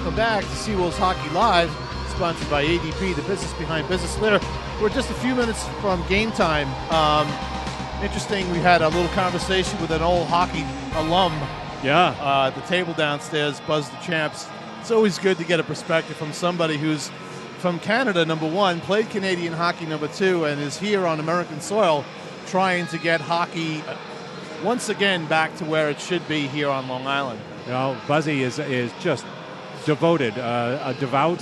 welcome back to Seawolves Hockey Live, sponsored by ADP, the business behind business leader. We're just a few minutes from game time. Interesting, we had a little conversation with an old hockey alum. Yeah. At the table downstairs, Buzz the Champs. It's always good to get a perspective from somebody who's from Canada, number one, played Canadian hockey, number two, and is here on American soil trying to get hockey once again back to where it should be here on Long Island. You know, Buzzy is just devoted, a devout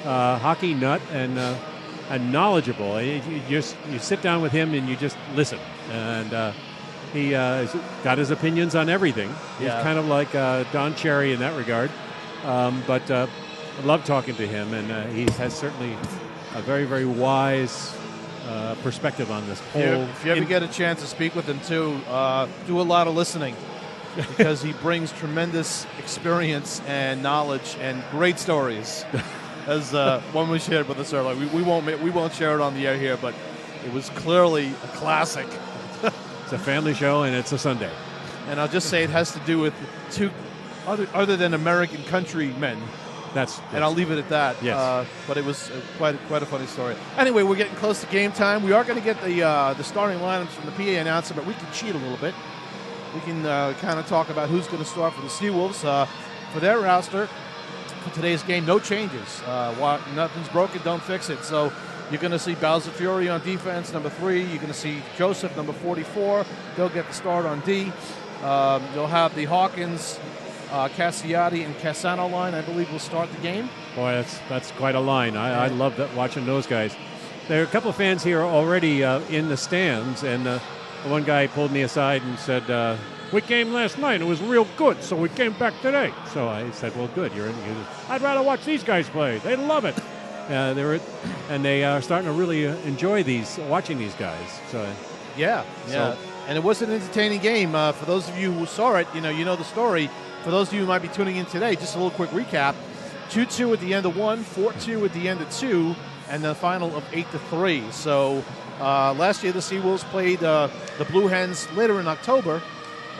hockey nut, and knowledgeable. You sit down with him and you just listen, and he got his opinions on everything. He's kind of like Don Cherry in that regard, but I love talking to him, and he has certainly a very, very wise perspective on this whole. If you ever get a chance to speak with him too, do a lot of listening, because he brings tremendous experience and knowledge and great stories. As one we shared with us earlier, we won't share it on the air here, but it was clearly a classic. It's a family show, and it's a Sunday. And I'll just say it has to do with two other than American countrymen. And I'll leave it at that. Yes. But it was quite a funny story. Anyway, we're getting close to game time. We are going to get the starting lineups from the PA announcer, but we can cheat a little bit. We can kind of talk about who's going to start for the Seawolves. For their roster for today's game, no changes. Nothing's broken, don't fix it. So you're going to see Bowser Fury on defense, number 3. You're going to see Joseph, number 44. They'll get the start on D. You'll have the Hawkins, Cassiati, and Cassano line, I believe, will start the game. Boy, that's quite a line. I love that, watching those guys. There are a couple of fans here already in the stands, and one guy pulled me aside and said, we came last night, and it was real good, so we came back today. So I said, well, good. I'd rather watch these guys play. They love it. They are starting to really enjoy watching these guys. So yeah. And it was an entertaining game. For those of you who saw it, you know the story. For those of you who might be tuning in today, just a little quick recap. 2-2 at the end of 1, 4-2 at the end of 2, and the final of 8-3. So last year the Seawolves played the Blue Hens later in October,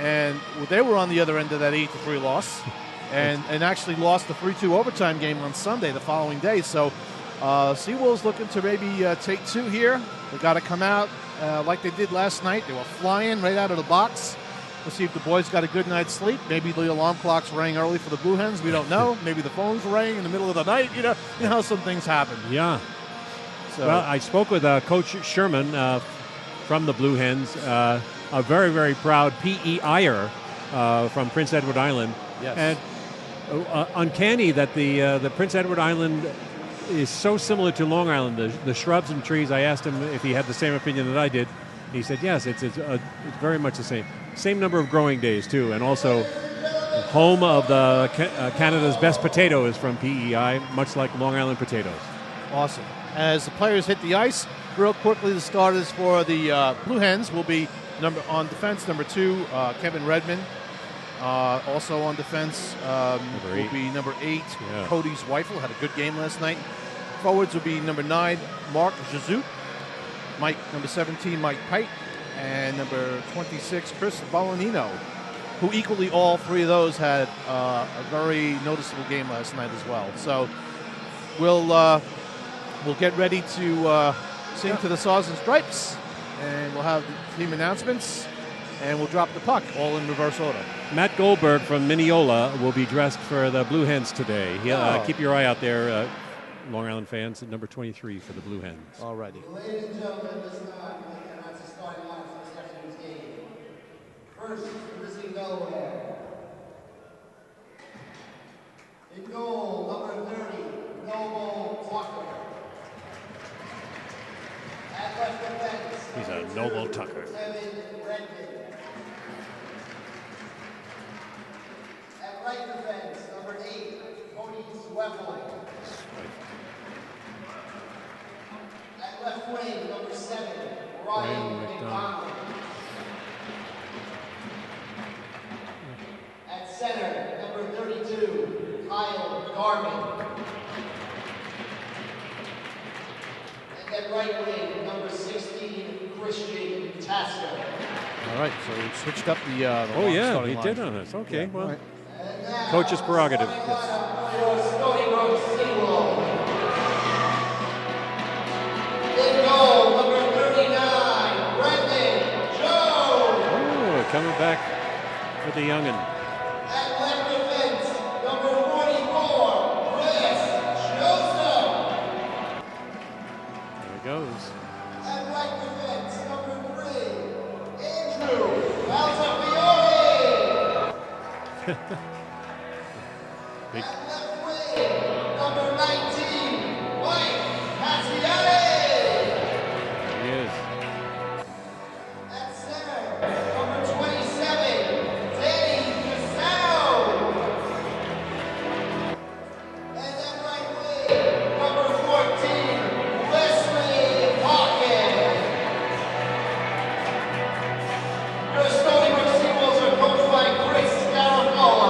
and they were on the other end of that 8-3 loss, and actually lost the 3-2 overtime game on Sunday the following day. So Seawolves looking to maybe take 2 here. They got to come out like they did last night. They were flying right out of the box. We'll see if the boys got a good night's sleep. Maybe the alarm clocks rang early for the Blue Hens. We don't know. Maybe the phones rang in the middle of the night. You know how some things happen. Yeah. So, well, I spoke with Coach Sherman from the Blue Hens, a very, very proud PEIer from Prince Edward Island. Yes. And uncanny that the Prince Edward Island is so similar to Long Island. The shrubs and trees. I asked him if he had the same opinion that I did. He said, yes, it's very much the same. Same number of growing days, too. And also, home of the Canada's best potato is from PEI, much like Long Island potatoes. Awesome. As the players hit the ice, real quickly, the starters for the Blue Hens will be on defense, number 2, Kevin Redmond. Also on defense will be number 8, yeah. Cody Zweifel. Had a good game last night. Forwards will be number 9, Mark Jezout. Number 17, Mike Pite, and number 26, Chris Volanino, who equally all 3 of those had a very noticeable game last night as well. So we'll get ready to sing to the Stars and Stripes, and we'll have the team announcements, and we'll drop the puck, all in reverse order. Matt Goldberg from Mineola will be dressed for the Blue Hens today. Keep your eye out there, Long Island fans, at number 23 for the Blue Hens. All righty. Ladies and gentlemen, this time we can announce the starting lineup for this afternoon's game. First, VS Delaware. In goal, number 30, Noble Tucker. At left defense, He's a Noble Tucker. Kevin Redmond. At right defense, number 8, Cody Zweifel. At left wing, number 7, Ryan McDonald. At center, number 32, Kyle Garvin. And at right wing, number 16, Christian Tasker. All right, so we switched up the Oh, yeah, starting he line. did on us. Okay, Yeah. well, Right. coach's prerogative. Yes. coming back for the youngin. At left defense, number 44, Chris Joseph. There he goes. At right defense, number 3, Andrew Alzafiore. Big. At left wing, number 19, Mike Cassiani. There he is. At center, number 27, Danny Casano. And at right wing, number 14, Wesley Hawkins. Your Stony Brook Seawolves are coached by Chris Garofalo.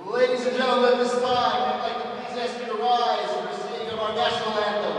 Ladies and gentlemen, at this time, I'd like to please ask you to rise for the singing of our national anthem.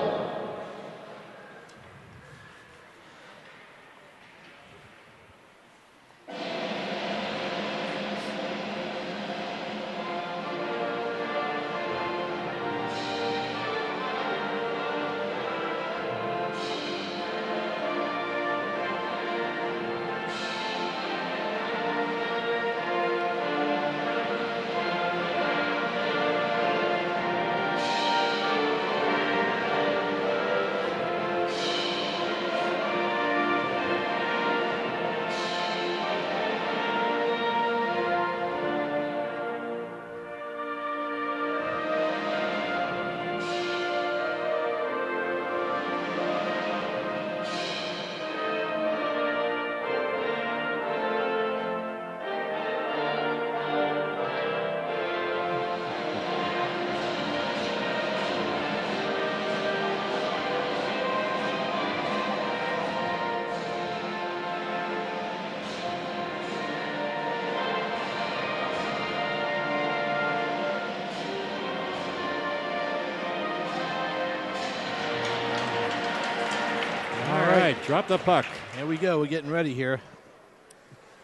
All right, drop the puck. Here we go. We're getting ready here.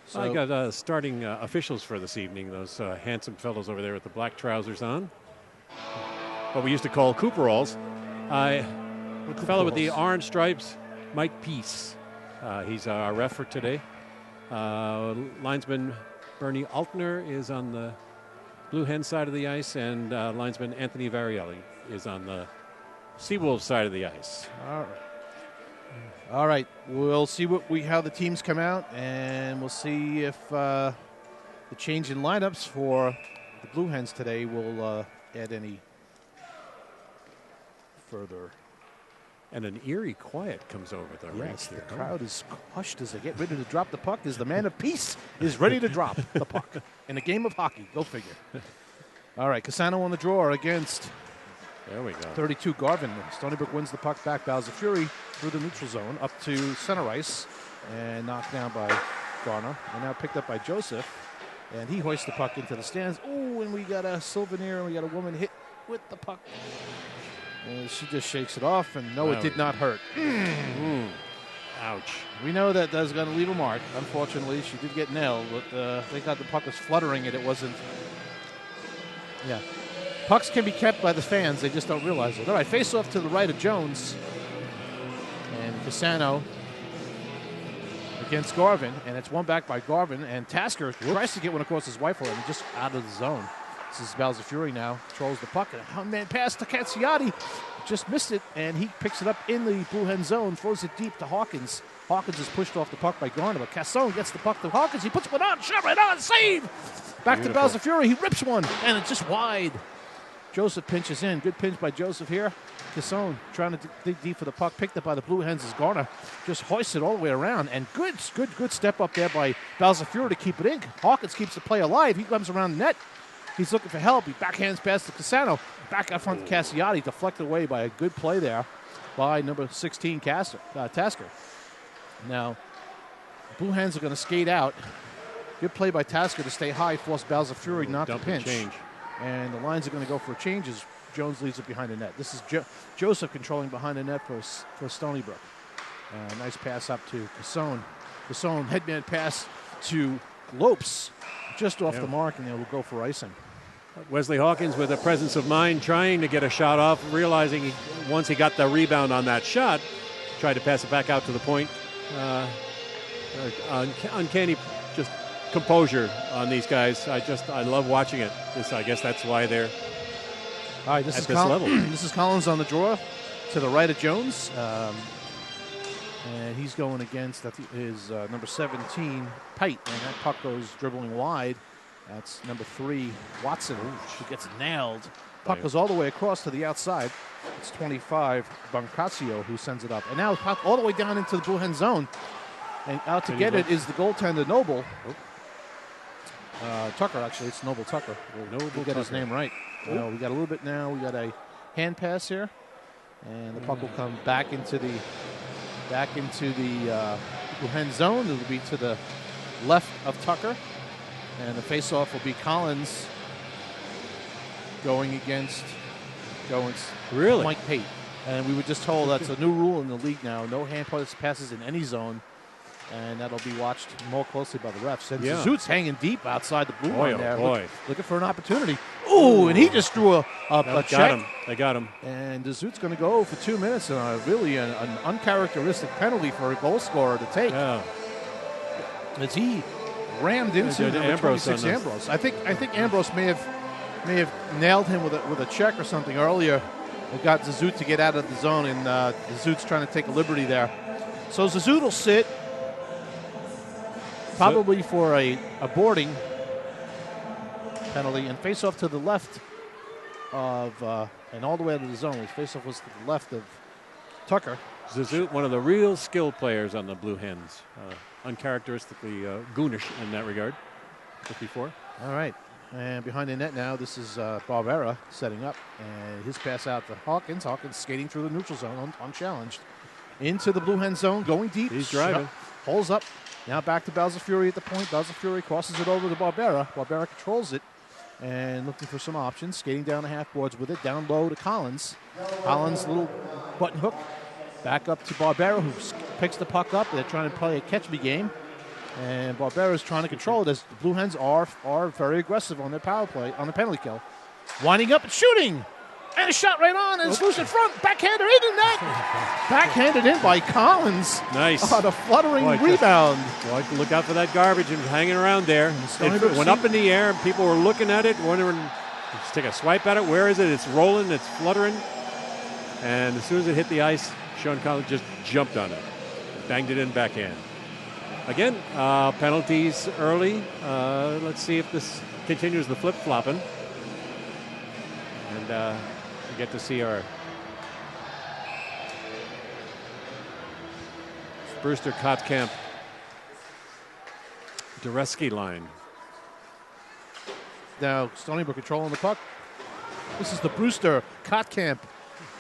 So I got starting officials for this evening, those handsome fellows over there with the black trousers on. What we used to call Cooperalls. The fellow with the orange stripes, Mike Peace. He's our ref for today. Linesman Bernie Altner is on the Blue Hen side of the ice, and linesman Anthony Varielli is on the Seawolves side of the ice. all right. All right, we'll see how the teams come out, and we'll see if the change in lineups for the Blue Hens today will add any further. And an eerie quiet comes over the rink Yes, the here. crowd is hushed as they get ready to drop the puck, as the man of peace is ready to drop the puck in a game of hockey. Go figure. All right, Casano on the draw against There we go. 32 Garvin. Stony Brook wins the puck back. Bowser Fury through the neutral zone up to center ice and knocked down by Garner. And now picked up by Joseph. And he hoists the puck into the stands. Oh, and we got a souvenir, and we got a woman hit with the puck. And she just shakes it off, and no, it did not hurt. Ouch. We know that that's going to leave a mark. Unfortunately, she did get nailed, but they thought the puck was fluttering and it wasn't. Yeah. Pucks can be kept by the fans. They just don't realize it. All right, face off to the right of Jones. And Casano against Garvin. And it's one back by Garvin. And Tasker tries to get one across his rifle and just out of the zone. This is Bowser Fury now. Controls the puck. And a one-man pass to Cazziati. Just missed it. And he picks it up in the Blue Hen zone. Throws it deep to Hawkins. Hawkins is pushed off the puck by Garner. But Casson gets the puck to Hawkins. He puts one on. Shot right on. Save. Back to Bowser Fury. He rips one. And it's just wide. Joseph pinches in. Good pinch by Joseph here. Casson trying to dig deep for the puck. Picked up by the Blue Hens as Garner just hoists it all the way around. And good step up there by Bowser Fury to keep it in. Hawkins keeps the play alive. He comes around the net. He's looking for help. He backhands past to Casano. Back out front to Cassiati. Deflected away by a good play there by number 16, Tasker. Now, Blue Hens are going to skate out. Good play by Tasker to stay high. Force Bowser Fury not to pinch. And the lines are going to go for changes. Jones leaves it behind the net. This is Joseph controlling behind the net for Stony Brook. Nice pass up to Casson. Casson, headman pass to Lopes. Just off the mark, and they will go for icing. Wesley Hawkins with a presence of mind, trying to get a shot off, realizing once he got the rebound on that shot, tried to pass it back out to the point. Uncanny just composure on these guys. I love watching it. I guess that's why they're all right, this at is this level. This is Collins on the draw to the right of Jones. And he's going against his number 17, Pate. And that puck goes dribbling wide. That's number 3, Watson. She gets nailed. Puck goes all the way across to the outside. It's 25, Boncasio, who sends it up. And now puck all the way down into the Blue Hen zone. And out to get it is the goaltender, Noble. Tucker, actually. It's Noble Tucker. We'll get his name right. We got a little bit now. We got a hand pass here. And the puck will come back into the Blue Hen zone. It will be to the left of Tucker. And the face-off will be Collins going against Mike Pate. And we were just told that's a new rule in the league now. No hand passes in any zone. And that'll be watched more closely by the refs. And Zoot's hanging deep outside the blue line there. Looking for an opportunity. Ooh, and he just threw a check. They got him. And Zoot's going to go for 2 minutes and really an uncharacteristic penalty for a goal scorer to take. Yeah. As he rammed into number 26 Ambrose. I think Ambrose may have nailed him with a check or something earlier. It got Zoot to get out of the zone, and Zoot's trying to take a liberty there. So Zoot will sit probably for a boarding penalty and face off to the left of and all the way out of the zone. His face off was to the left of Tucker. Zoot, one of the real skill players on the Blue Hens. Uncharacteristically goonish in that regard. 54. All right. And behind the net now, this is Barbera setting up. And his pass out to Hawkins. Hawkins skating through the neutral zone, unchallenged. Into the Blue Hen zone, going deep. He's driving. Holds up. Now back to Balzafury at the point. Balzafury crosses it over to Barbera. Barbera controls it. And looking for some options. Skating down the half boards with it. Down low to Collins. Collins, little button hook. Back up to Barbera, who picks the puck up. They're trying to play a catch-me game. And Barbera is trying to control it as the Blue Hens are very aggressive on their power play, on the penalty kill. Winding up and shooting. And a shot right on, and it's loose in front. Backhander in the net. Backhanded in by Collins. Nice. On a fluttering rebound. Look out for that garbage and hanging around there. It went up in the air, and people were looking at it, wondering, let's take a swipe at it. Where is it? It's rolling. It's fluttering. And as soon as it hit the ice, Sean Collins just jumped on it. Banged it in backhand. Again, penalties early. Let's see if this continues the flip-flopping. And we get to see our Brewster Kotkamp Dureski line. Now Stony Brook controlling the puck. This is the Brewster, Kotkamp,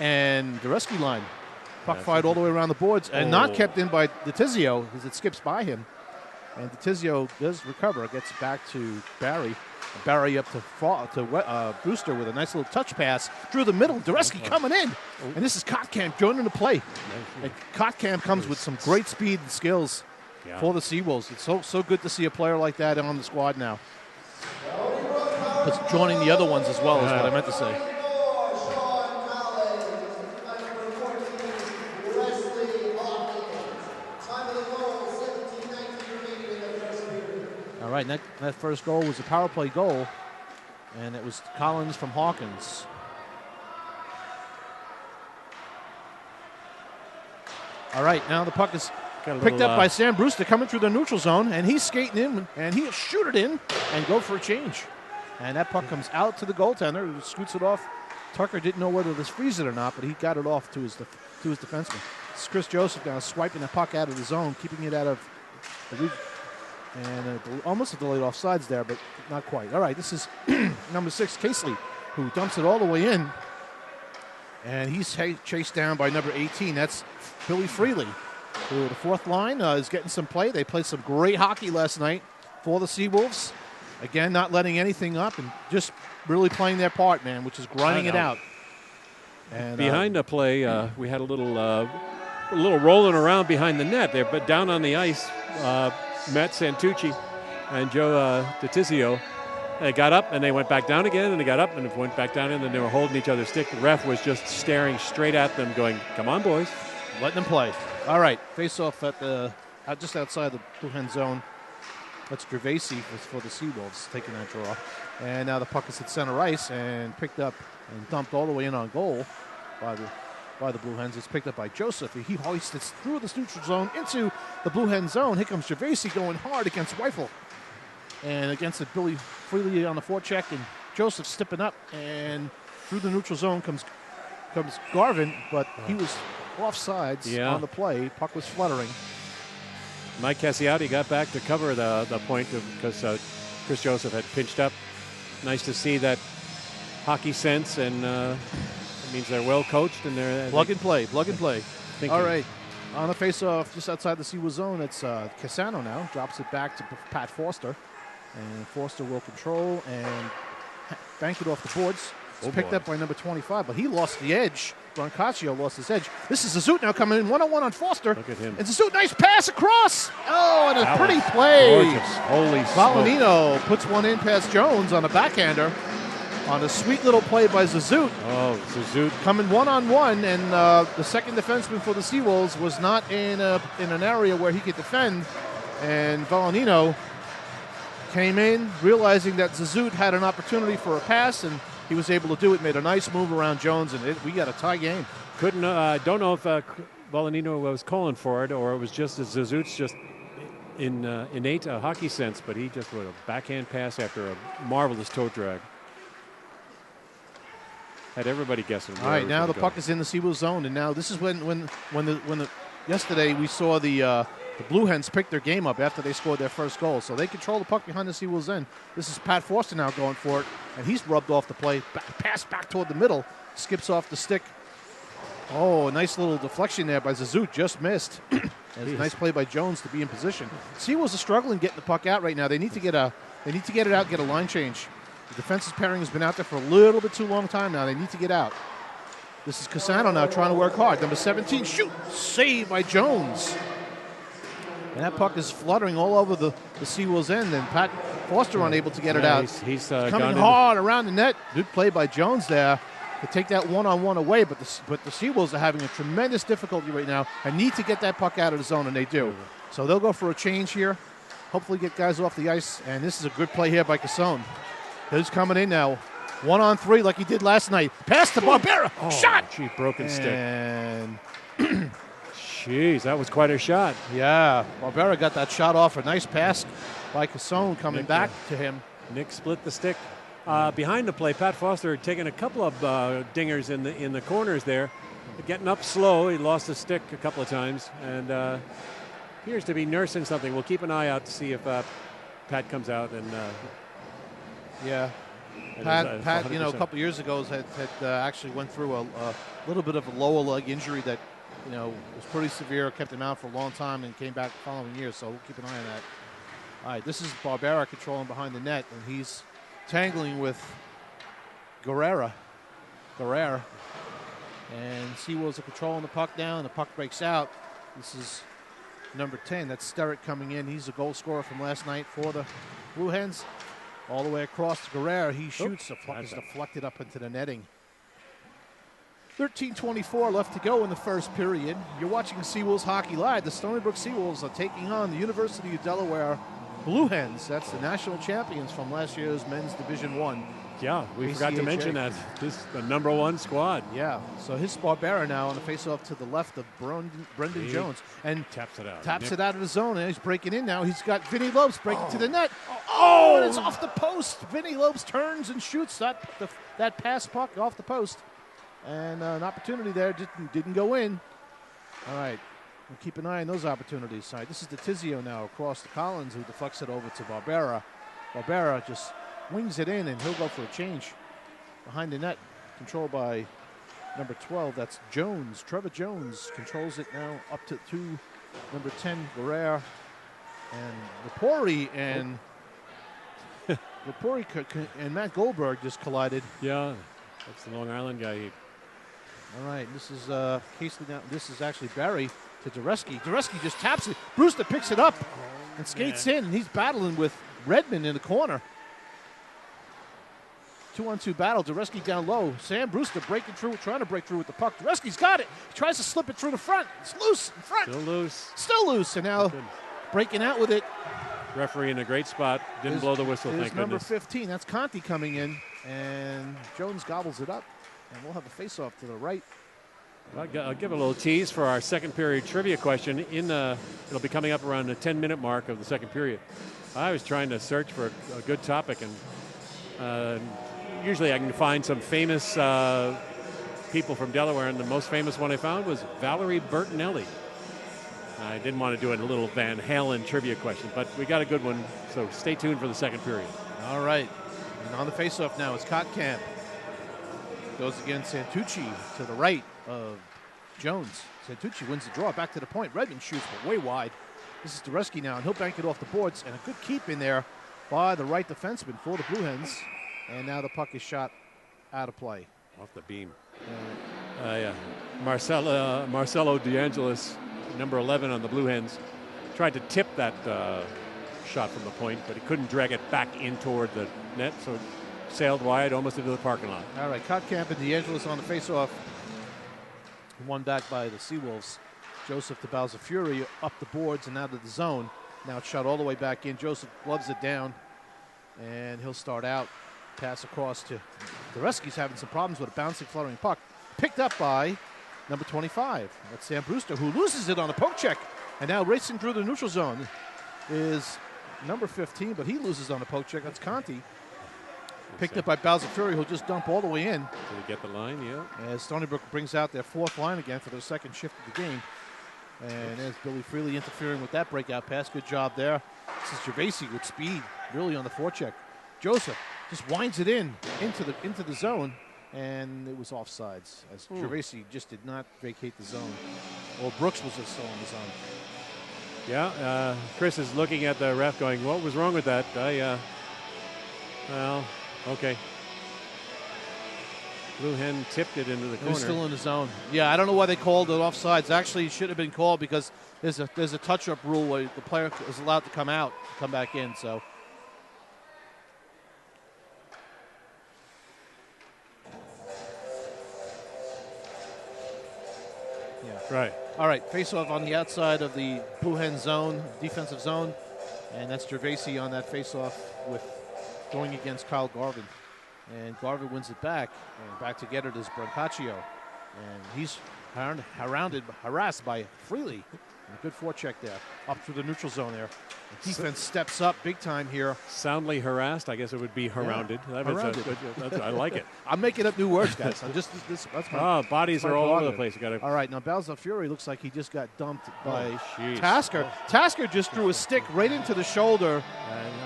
and Dureski line. Puck fired all the way around the boards and not kept in by DeTizio as it skips by him. And DeTizio does recover. It gets back to Barry. Barry up to Brewster with a nice little touch pass through the middle. Dureski coming in. And this is Kotkamp joining the play. And Kotkamp comes with some great speed and skills for the Seawolves. It's so good to see a player like that on the squad now. It's joining the other ones as well, is what I meant to say. All right, that first goal was a power play goal, and it was Collins from Hawkins. All right, now the puck is picked up by Sam Brewster coming through the neutral zone, and he's skating in, and he'll shoot it in and go for a change. And that puck comes out to the goaltender, who scoots it off. Tucker didn't know whether to freeze it or not, but he got it off to his defenseman. It's Chris Joseph now swiping the puck out of the zone, keeping it out of the reach. And almost a delayed offsides there, but not quite. All right, this is number 6, Casely, who dumps it all the way in. And he's chased down by number 18. That's Billy Freely, who the fourth line is getting some play. They played some great hockey last night for the Seawolves. Again, not letting anything up and just really playing their part, man, which is grinding it out. And behind the play, we had a little rolling around behind the net there, but down on the ice, Matt Santucci and Joe DeTizio They got up and they went back down again, and they got up and went back down, and then they were holding each other's stick. The ref was just staring straight at them, going, "Come on, boys." Letting them play. All right, face-off at the just outside the Blue Hen zone. That's Gervasi for the Seawolves taking that draw. And now the puck is at center ice and picked up and dumped all the way in on goal by the Blue Hens. It's picked up by Joseph. He hoists it through this neutral zone into the Blue Hen zone. Here comes Gervasi going hard against Weifel. And against it, Billy Freely on the forecheck, and Joseph stepping up, and through the neutral zone comes Garvin, but he was offsides on the play. Puck was fluttering. Mike Cassiati got back to cover the point because Chris Joseph had pinched up. Nice to see that hockey sense, and it means they're well coached and they're plug and play. Thinking. All right, on the face-off just outside the Seawolf zone, it's Casano now drops it back to Pat Foster, and Foster will control and bank it off the boards. It's picked up by number 25, but he lost the edge. Brancaccio lost his edge. This is Zazut now coming in one-on-one on Foster. Look at him. And Zazut, nice pass across. Oh, and a pretty play. Gorgeous. Holy Valanino puts one in past Jones on a backhander on a sweet little play by Zazut. Oh, Zazut. Coming one-on-one, and the second defenseman for the Seawolves was not in an area where he could defend. And Valanino came in, realizing that Zazut had an opportunity for a pass, and he was able to do it, made a nice move around Jones, and we got a tie game. Don't know if Valanino was calling for it or it was just that Zazut's just in innate hockey sense, but he just went a backhand pass after a marvelous toe drag. Had everybody guessing. All right, now the puck is in the Seawolf zone, and now this is when yesterday we saw the Blue Hens pick their game up after they scored their first goal. So they control the puck behind the Seawolves end. This is Pat Foster now going for it, and he's rubbed off the play. Pass back toward the middle, skips off the stick. Oh, a nice little deflection there by Zazut, just missed. And a nice play by Jones to be in position. Seawolves are struggling getting the puck out right now. They need to get it out, get a line change. The defensive pairing has been out there for a little bit too long time now. They need to get out. This is Casano now trying to work hard. Number 17, shoot, save by Jones. And that puck is fluttering all over the Seawolves end, and Pat Foster unable to get it out. He's coming hard around the net. Good play by Jones there to take that one-on-one away, but the Seawolves are having a tremendous difficulty right now and need to get that puck out of the zone, and they do. So they'll go for a change here, hopefully get guys off the ice, and this is a good play here by Casone. He's coming in now, 1-on-3 like he did last night. Pass to Barbera, shot! Gee, broken stick. And jeez, that was quite a shot. Yeah, Barbera got that shot off. A nice pass by Casone coming back to him. Nick split the stick. Behind the play, Pat Foster had taken a couple of dingers in the corners there. Getting up slow, he lost the stick a couple of times, and appears to be nursing something. We'll keep an eye out to see if Pat comes out and. Pat, a couple years ago had actually went through a little bit of a lower leg injury that, was pretty severe, kept him out for a long time, and came back the following year. So we'll keep an eye on that. All right, this is Barbera controlling behind the net, and he's tangling with Guerrera. And Seawolves are controlling the puck now, and the puck breaks out. This is number 10. That's Sterritt coming in. He's a goal scorer from last night for the Blue Hens. All the way across to Guerrera. He shoots. The puck is deflected up into the netting. 13:24 left to go in the first period. You're watching Seawolves Hockey Live. The Stony Brook Seawolves are taking on the University of Delaware Blue Hens. That's the national champions from last year's men's Division I. Yeah, we forgot to mention that. This is the #1 squad. Yeah, so his Barbera now on the faceoff to the left of Brendan Jones. And taps it out. Taps it out of the zone, and he's breaking in now. He's got Vinny Lopes breaking to the net. Oh, and it's off the post. Vinny Lopes turns and shoots that pass puck off the post. And an opportunity there didn't go in. All right, we'll keep an eye on those opportunities. All right, this is DeTizio now across to Collins, who deflects it over to Barbera. Barbera just wings it in, and he'll go for a change behind the net, controlled by number 12. That's Jones. Trevor Jones controls it now up to number 10, Guerrera. And Lepori and Matt Goldberg just collided. Yeah, that's the Long Island guy. All right, this is Casey now. This is actually Barry to Dureski. Dureski just taps it. Brewster picks it up and skates in, and he's battling with Redmond in the corner. 2-on-2 battle. Dureski down low. Sam Brewster breaking through, trying to break through with the puck. Dureski's got it. He tries to slip it through the front. It's loose in front. Still loose. Still loose. And now breaking out with it. Referee in a great spot. Didn't blow the whistle, thank number goodness. 15. That's Conti coming in. And Jones gobbles it up. And we'll have a face-off to the right. I'll give a little tease for our second period trivia question. It'll be coming up around the 10-minute mark of the second period. I was trying to search for a good topic, and usually I can find some famous people from Delaware, and the most famous one I found was Valerie Bertinelli. I didn't want to do a little Van Halen trivia question, but we got a good one, so stay tuned for the second period. All right. And on the faceoff now is Kottkamp. Goes against Santucci to the right of Jones. Santucci wins the draw. Back to the point. Redmond shoots, but way wide. This is Dureski now, and he'll bank it off the boards. And a good keep in there by the right defenseman for the Blue Hens. And now the puck is shot out of play. Off the beam. Marcelo DeAngelis, number 11 on the Blue Hens, tried to tip that shot from the point, but he couldn't drag it back in toward the net, so it sailed wide almost into the parking lot. All right, Kottkamp and DeAngelis on the faceoff. One back by the Seawolves. Joseph to Bowser Fury up the boards and out of the zone. Now it's shot all the way back in. Joseph gloves it down, and he'll start out. Pass across to Dureski's having some problems with a bouncing, fluttering puck. Picked up by number 25. That's Sam Brewster, who loses it on a poke check. And now racing through the neutral zone is number 15, but he loses on a poke check. That's Conti. Picked up by Bowser Fury, who'll just dump all the way in. Did he get the line? Yeah. As Stony Brook brings out their fourth line again for their second shift of the game. And there's Billy Freely interfering with that breakout pass. Good job there. This is Gervasi with speed, really on the forecheck. Joseph just winds it into the zone, and it was offsides as Gervasi just did not vacate the zone. Or Brooks was just still in the zone. Yeah, Chris is looking at the ref going, what was wrong with that? Well, okay. Blue Hen tipped it into the corner. He's still in the zone. Yeah, I don't know why they called it offsides. Actually, it should have been called because there's a touch-up rule where the player is allowed to come out, come back in. So. Yeah. Right. All right, face-off on the outside of the Blue Hen zone, defensive zone, and that's Gervasi on that face-off with going against Kyle Garvin. And Garvin wins it back, and back to get it is Brancaccio. And he's harassed by Freely. And a good forecheck there, up through the neutral zone there. The defense steps up big time here. Soundly harassed, I guess it would be harounded. Yeah, I like it. I'm making up new words, guys. Bodies are all over the place. All right, now Bowser Fury looks like he just got dumped by Tasker. Tasker just threw a stick right into the shoulder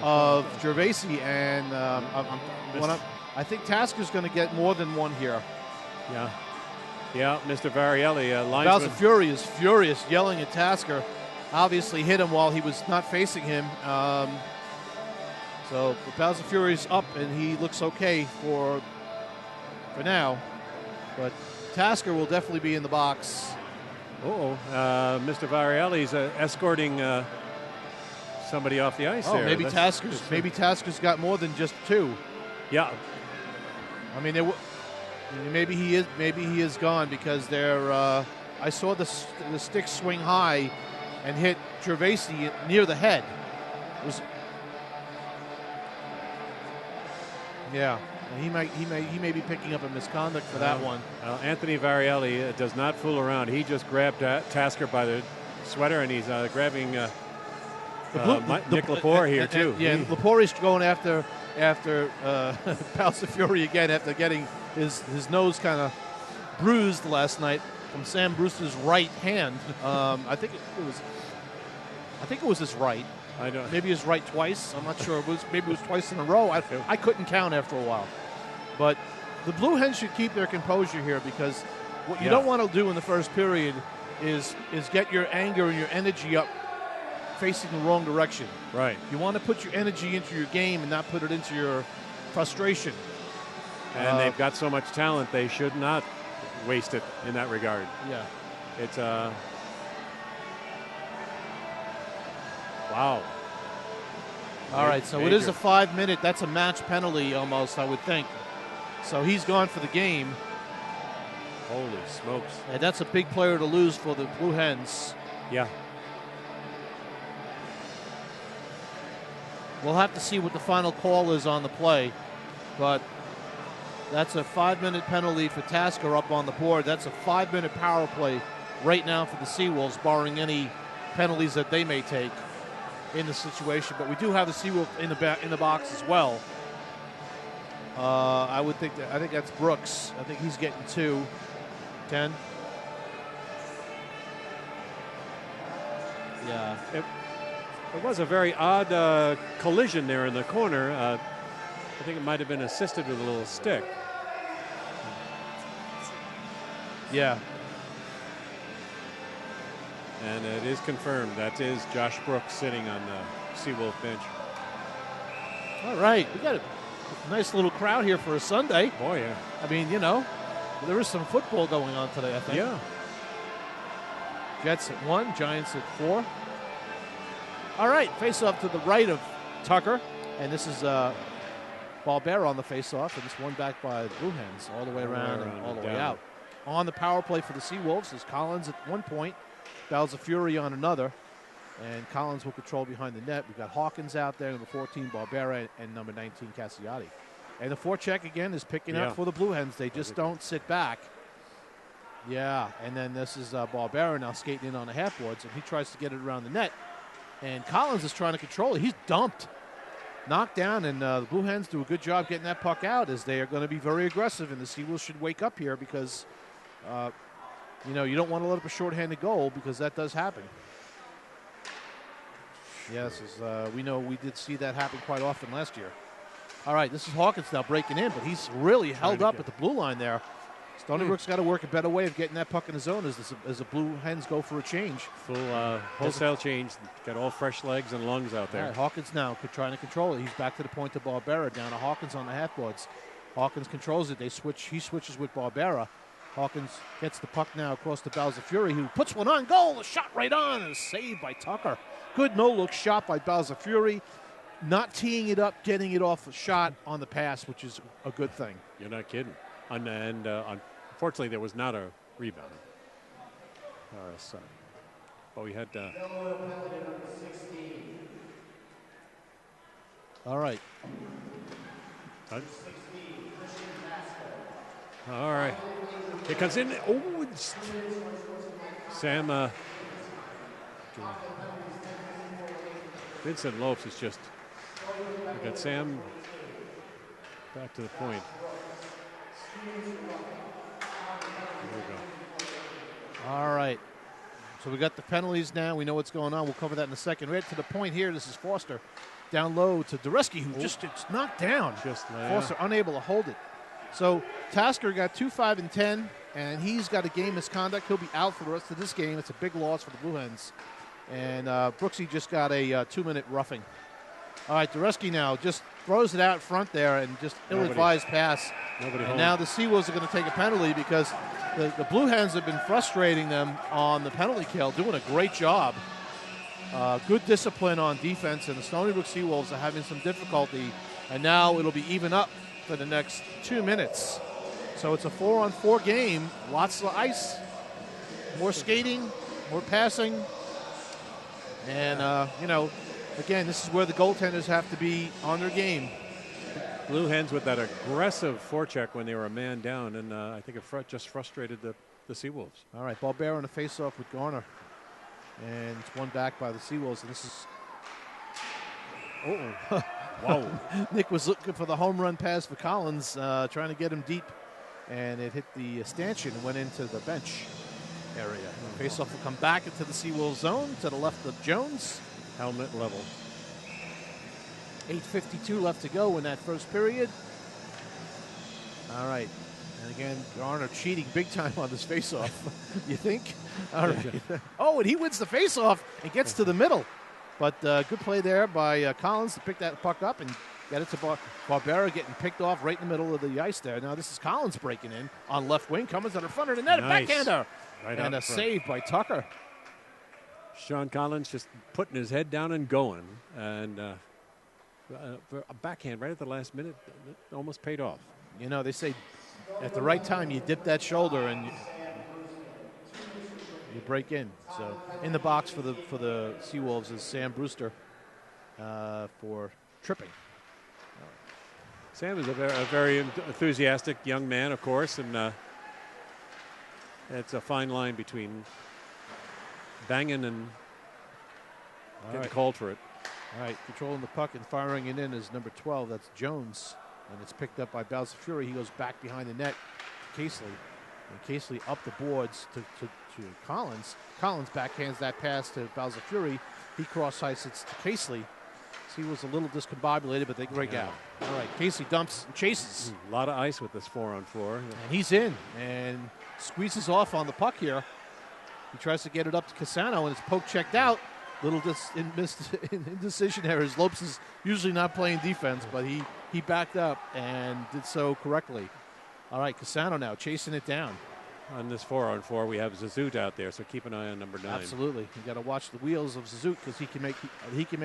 of Gervasi, and I think Tasker's going to get more than one here. Yeah, Mr. Varielli, Bowser Fury is furious, yelling at Tasker. Obviously hit him while he was not facing him. So Bowser Fury's up, and he looks okay for now. But Tasker will definitely be in the box. Mr. Varielli's escorting somebody off the ice there. Maybe Tasker's got more than just two. Yeah. I mean, maybe he is gone because they're. I saw the stick swing high and hit Gervasi near the head. And he may be picking up a misconduct for that one. Anthony Varielli does not fool around. He just grabbed Tasker by the sweater, and he's grabbing Nick Lepore here too. And Lepore's going after Bowser Fury again after getting his nose kind of bruised last night from Sam Brewster's right hand. I think it was his right. I don't. Maybe his right twice. I'm not sure. Maybe it was twice in a row. I couldn't count after a while. But the Blue Hens should keep their composure here because what you don't want to do in the first period is get your anger and your energy up facing the wrong direction. Right. You want to put your energy into your game and not put it into your frustration. And they've got so much talent, they should not waste it in that regard. Yeah. It's wow. All right, so it is a 5-minute. That's a match penalty almost, I would think. So he's gone for the game. Holy smokes. And that's a big player to lose for the Blue Hens. Yeah. We'll have to see what the final call is on the play, but that's a 5-minute penalty for Tasker up on the board. That's a 5-minute power play right now for the Seawolves, barring any penalties that they may take in the situation. But we do have the Seawolf in the box as well. I think that's Brooks. I think he's getting 2. 10. Yeah. It was a very odd collision there in the corner. I think it might have been assisted with a little stick. Yeah. And it is confirmed. That is Josh Brooks sitting on the Seawolf bench. All right. We got a nice little crowd here for a Sunday. Boy, yeah. I mean, there is some football going on today, I think. Yeah. Jets at 1, Giants at 4. All right, face-off to the right of Tucker. And this is Barbera on the face-off. And it's won back by the Blue Hens all the way around and all the way out. On the power play for the Seawolves is Collins at 1 point, Balzafury on another. And Collins will control behind the net. We've got Hawkins out there, number 14, Barbera, and number 19, Cassiotti. And the forecheck, again, is picking up for the Blue Hens. They just don't sit back. Yeah, and then this is Barbera now skating in on the half-boards, and he tries to get it around the net. And Collins is trying to control it. He's dumped, knocked down, and the Blue Hens do a good job getting that puck out, as they are going to be very aggressive, and the Seawolves should wake up here because, you don't want to let up a shorthanded goal because that does happen. Yes, we know we did see that happen quite often last year. All right, this is Hawkins now breaking in, but he's really held up at the blue line there. Stony Brook's got to work a better way of getting that puck in the zone as the Blue Hens go for a change. Full wholesale change. Got all fresh legs and lungs out there. All right, Hawkins now trying to control it. He's back to the point to Barbera, down to Hawkins on the half-boards. Hawkins controls it. He switches with Barbera. Hawkins gets the puck now across to Balzafury, who puts one on goal. A shot right on and a save by Tucker. Good no-look shot by Balzafury. Not teeing it up, getting it off a shot on the pass, which is a good thing. You're not kidding. And unfortunately, there was not a rebound. But we had. All right. All right. It comes in. Oh, Sam. Vincent Lopes is just. We got Sam back to the point. There we go. All right. So we got the penalties now. We know what's going on. We'll cover that in a second. Right to the point here. This is Foster. Down low to Dureski, who just gets knocked down. Foster unable to hold it. So Tasker got 2, 5, and 10, and he's got a game misconduct. He'll be out for the rest of this game. It's a big loss for the Blue Hens. And Brooksy just got a 2-minute roughing. All right, Dureski now just throws it out front there and just ill-advised pass. And now the Seawolves are going to take a penalty because the Blue Hens have been frustrating them on the penalty kill, doing a great job. Good discipline on defense, and the Stony Brook Seawolves are having some difficulty. And now it'll be even up for the next 2 minutes. So it's a 4-on-4 game. Lots of ice, more skating, more passing. And, again, this is where the goaltenders have to be on their game. Blue Hens with that aggressive forecheck when they were a man down, and I think it just frustrated the Seawolves. All right, Barbera on a face-off with Garner. And it's won back by the Seawolves, and this is... Uh-oh. Wow. Nick was looking for the home run pass for Collins, trying to get him deep. And it hit the stanchion and went into the bench area. Face-off will come back into the Seawolves zone to the left of Jones. Helmet level. 8:52 left to go in that first period. All right. And again, Garner cheating big time on this face-off. You think? All right. Oh, and he wins the face-off and gets to the middle. But good play there by Collins to pick that puck up and get it to Barbera, getting picked off right in the middle of the ice there. Now this is Collins breaking in on left wing. Cummins under front of the net. Nice. A backhander. Right and a save by Tucker. Sean Collins just putting his head down and going. And for a backhand right at the last minute, it almost paid off. You know, they say at the right time you dip that shoulder and you break in. So in the box for the Seawolves is Sam Brewster for tripping. Sam is a very enthusiastic young man, of course, and it's a fine line between banging and getting called for it. All right, controlling the puck and firing it in is number 12. That's Jones, and it's picked up by Bowser Fury. He goes back behind the net to Casely, and Casely up the boards to Collins. Collins backhands that pass to Bowser Fury. He cross-ices it to Casely. He was a little discombobulated, but they break out. All right, Casey dumps and chases. A lot of ice with this 4-on-4. And he's in and squeezes off on the puck here. He tries to get it up to Cassano, and it's poke checked out. Little indecision errors. Lopes is usually not playing defense, but he backed up and did so correctly. All right, Cassano now chasing it down. On this 4-on-4, we have Zazut out there, so keep an eye on number 9. Absolutely, you got to watch the wheels of Zazut because he can make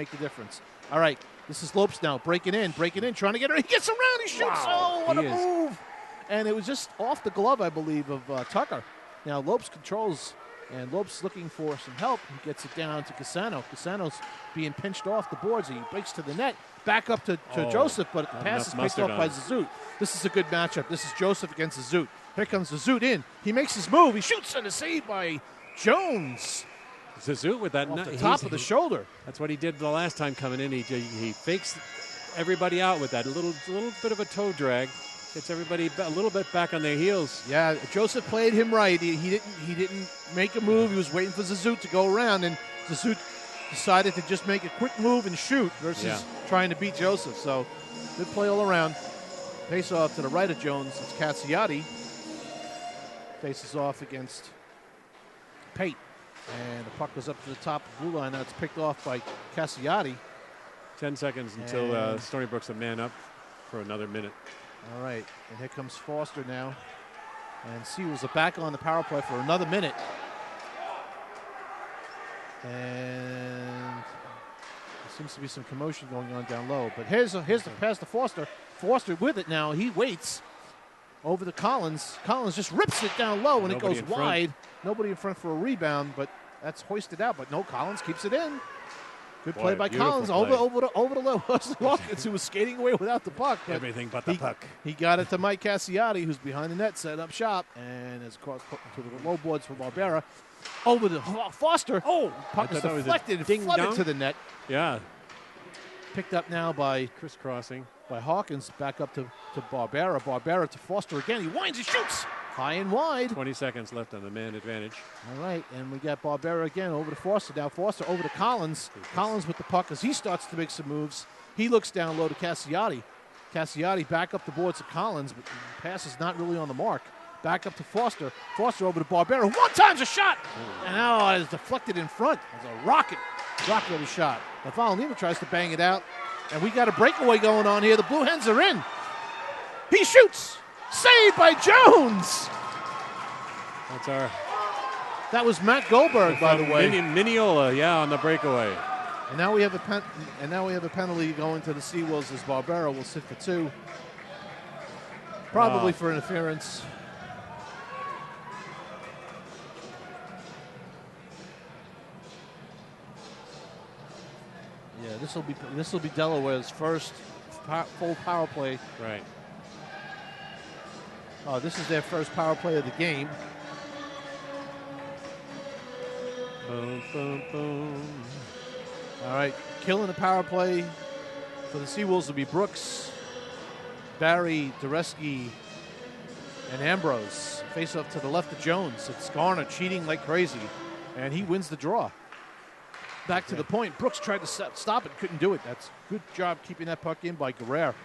the difference. All right, this is Lopes now breaking in, trying to get her. He gets around, he shoots. Wow, oh, what a move! And it was just off the glove, I believe, of Tucker. Now Lopes controls, and Lopes looking for some help. He gets it down to Cassano. Cassano's being pinched off the boards. He breaks to the net, back up to Joseph, but the pass is picked off by Zazut. This is a good matchup. This is Joseph against Zazut. Here comes Zazut in. He makes his move. He shoots, and a save by Jones. Zazut with that off the top of the shoulder. That's what he did the last time coming in. He fakes everybody out with that little bit of a toe drag. Gets everybody a little bit back on their heels. Yeah, Joseph played him right. He didn't make a move. He was waiting for Zazut to go around, and Zazut decided to just make a quick move and shoot versus trying to beat Joseph. So good play all around. Face off to the right of Jones. It's Cassiotti. Faces off against Pate. And the puck goes up to the top of the blue line. Now it's picked off by Cassiotti. 10 seconds until Stony Brook's a man up for another minute. All right, and here comes Foster now. And Seawolves are back on the power play for another minute. And there seems to be some commotion going on down low. But here's the pass to Foster. Foster with it now. He waits over to Collins. Collins just rips it down low, and it goes wide. Nobody in front for a rebound, but that's hoisted out. But no, Collins keeps it in. Good play by Collins over to low. Hawkins, who was skating away without the puck. Everything but the puck. He got it to Mike Cassiotti, who's behind the net, set up shop, and is across to the low boards for Barbera. Over to Foster. Oh, puck is deflected and flooded to the net. Yeah. Picked up now by crisscrossing by Hawkins, back up to Barbera. Barbera to Foster again. He winds, he shoots. High and wide. 20 seconds left on the man advantage. All right, and we got Barbera again over to Foster. Now Foster over to Collins. Collins with the puck as he starts to make some moves. He looks down low to Cassiotti. Cassiotti back up the boards to Collins, but the pass is not really on the mark. Back up to Foster. Foster over to Barbera. One time's a shot! And now it's deflected in front. It's a rocket of a shot. Navalnina tries to bang it out, and we got a breakaway going on here. The Blue Hens are in. He shoots! Saved by Jones. That was Matt Goldberg, by the way. Miniola, on the breakaway. And now we have a penalty going to the Seawolves as Barbera will sit for 2. Probably for interference. Yeah, this will be Delaware's first full power play. Right. This is their first power play of the game. Boom, boom, boom. All right, killing the power play for the Seawolves will be Brooks, Barry, Dureski, and Ambrose. Face off to the left of Jones. It's Garner cheating like crazy, and he wins the draw. Back to the point. Brooks tried to stop it, couldn't do it. That's good job keeping that puck in by Guerrero.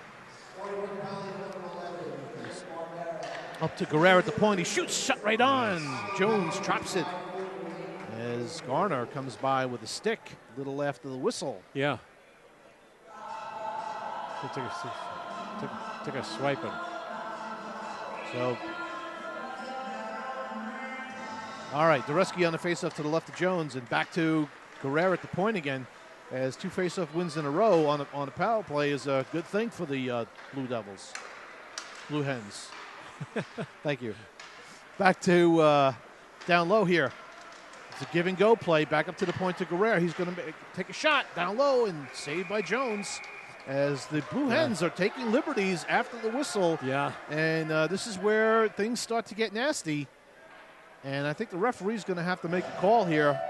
Up to Guerrero at the point. He shoots, shot right on. Jones drops it as Garner comes by with a stick a little after the whistle. Yeah. He took a swiping. So, all right, Dureski on the faceoff to the left of Jones, and back to Guerrero at the point again, as 2 faceoff wins in a row on a power play is a good thing for the Blue Devils. Blue Hens. Thank you. Back to down low here. It's a give and go play. Back up to the point to Guerrero. He's going to take a shot down low and saved by Jones as the Blue Hens are taking liberties after the whistle. Yeah. And this is where things start to get nasty. And I think the referee's going to have to make a call here.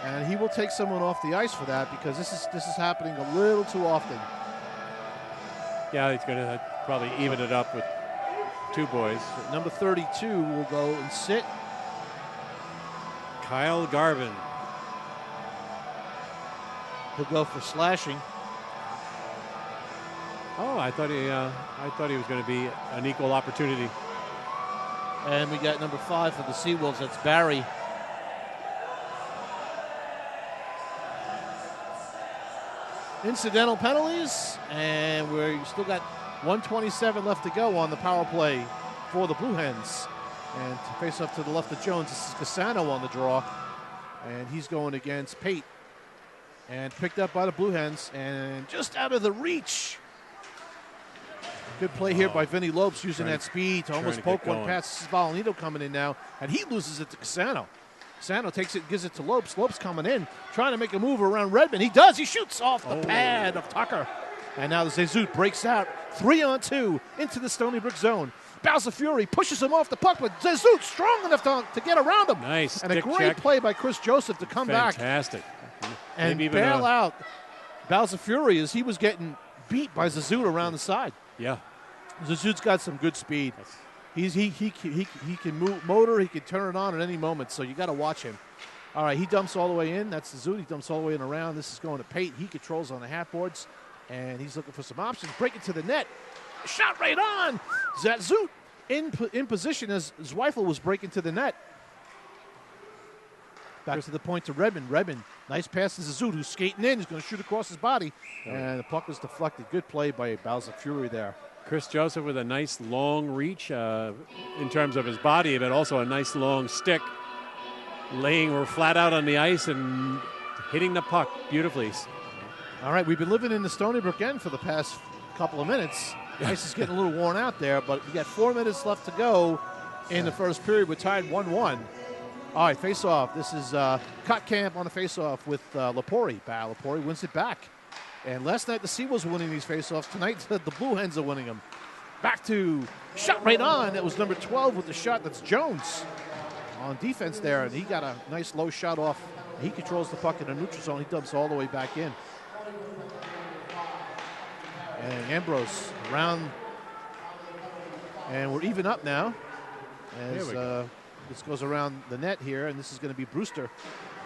And he will take someone off the ice for that because this is happening a little too often. Yeah, he's going to probably even it up with two boys. So number 32 will go and sit. Kyle Garvin. He'll go for slashing. Oh, I thought he was going to be an equal opportunity. And we got number 5 for the Seawolves. That's Barry. Incidental penalties, and we still got 1:27 left to go on the power play for the Blue Hens. And to face up to the left of Jones, this is Cassano on the draw, and he's going against Pate. And picked up by the Blue Hens, and just out of the reach. Good play here by Vinny Lopes using that speed to almost poke one past. This is Valenito coming in now, and he loses it to Cassano. Cassano takes it and gives it to Lopes. Lopes coming in, trying to make a move around Redmond. He does. He shoots off the pad of Tucker. And now the Zezut breaks out 3-on-2 into the Stony Brook zone. Bowser Fury pushes him off the puck, but Zezut strong enough to get around him. Nice. And a great play by Chris Joseph to come back. Fantastic. And bail out Bowser Fury as he was getting beat by Zezut around the side. Yeah. Zezut's got some good speed. He can move motor. He can turn it on at any moment. So you got to watch him. All right, he dumps all the way in. That's Zezut. He dumps all the way in around. This is going to Pate. He controls on the half boards, and he's looking for some options. Break it to the net. Shot right on. Zezut in position as Zweifel was breaking to the net. Back to the point to Redmond. Redmond, nice pass to Zezut, who's skating in. He's going to shoot across his body, and the puck was deflected. Good play by Bowser Fury there. Chris Joseph with a nice long reach in terms of his body, but also a nice long stick, laying flat out on the ice and hitting the puck beautifully. All right, we've been living in the Stony Brook end for the past couple of minutes. The ice is getting a little worn out there, but we got 4 minutes left to go in the first period. We're tied 1-1. All right, face-off. This is Kotkamp on the face-off with Lepori. Lepori wins it back. And last night the Seawolves were winning these face-offs. Tonight the Blue Hens are winning them. Back to shot right on. That was number 12 with the shot. That's Jones on defense there. And he got a nice low shot off. He controls the puck in the neutral zone. He dumps all the way back in. And Ambrose around. And we're even up now. As this goes around the net here. And this is going to be Brewster.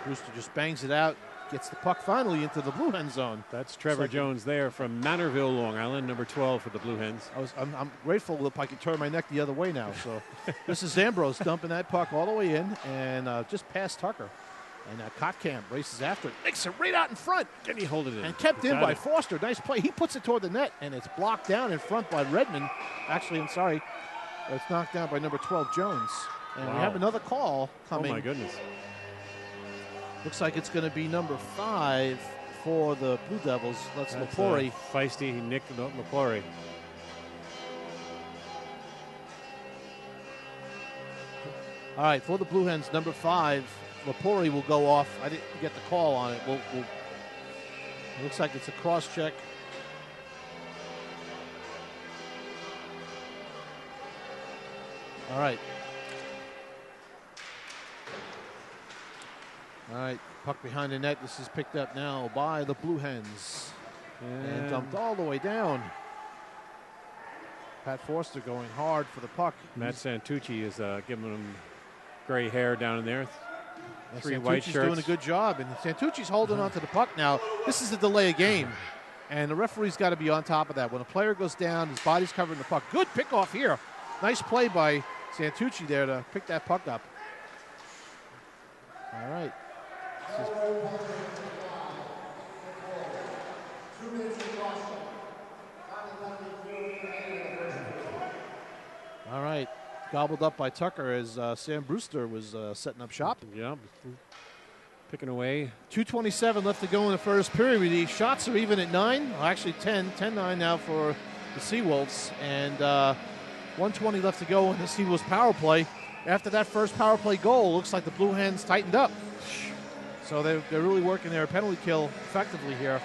Brewster just bangs it out. Gets the puck finally into the Blue Hen zone. That's Trevor Jones there from Manorville, Long Island, number 12 for the Blue Hens. I'm grateful if I can turn my neck the other way now. So this is Ambrose dumping that puck all the way in and just past Tucker. And Kotkamp races after it. Makes it right out in front. Can he hold it in? And kept in by Foster. Nice play. He puts it toward the net, and it's blocked down in front by Redmond. Actually, I'm sorry. It's knocked down by number 12, Jones. And we have another call coming. Oh, my goodness. Looks like it's going to be number 5 for the Blue Devils. That's Lepori. Feisty Nick Lepori. All right, for the Blue Hens, number 5, Lepori will go off. I didn't get the call on it. It looks like it's a cross check. All right. All right, puck behind the net. This is picked up now by the Blue Hens. And dumped all the way down. Pat Forster going hard for the puck. Matt Santucci is giving him gray hair down in there. And 3 white shirts. doing a good job. And Santucci's holding on to the puck now. This is a delay of game. And the referee's got to be on top of that. When a player goes down, his body's covering the puck. Good pickoff here. Nice play by Santucci there to pick that puck up. All right. All right, gobbled up by Tucker as Sam Brewster was setting up shop. Yeah, picking away. 2:27 left to go in the first period. The shots are even at 9. Well, actually 10-9 now for the Seawolves. And 1:20 left to go in the Seawolves power play. After that first power play goal, looks like the Blue Hens tightened up. So they're really working their penalty kill effectively here.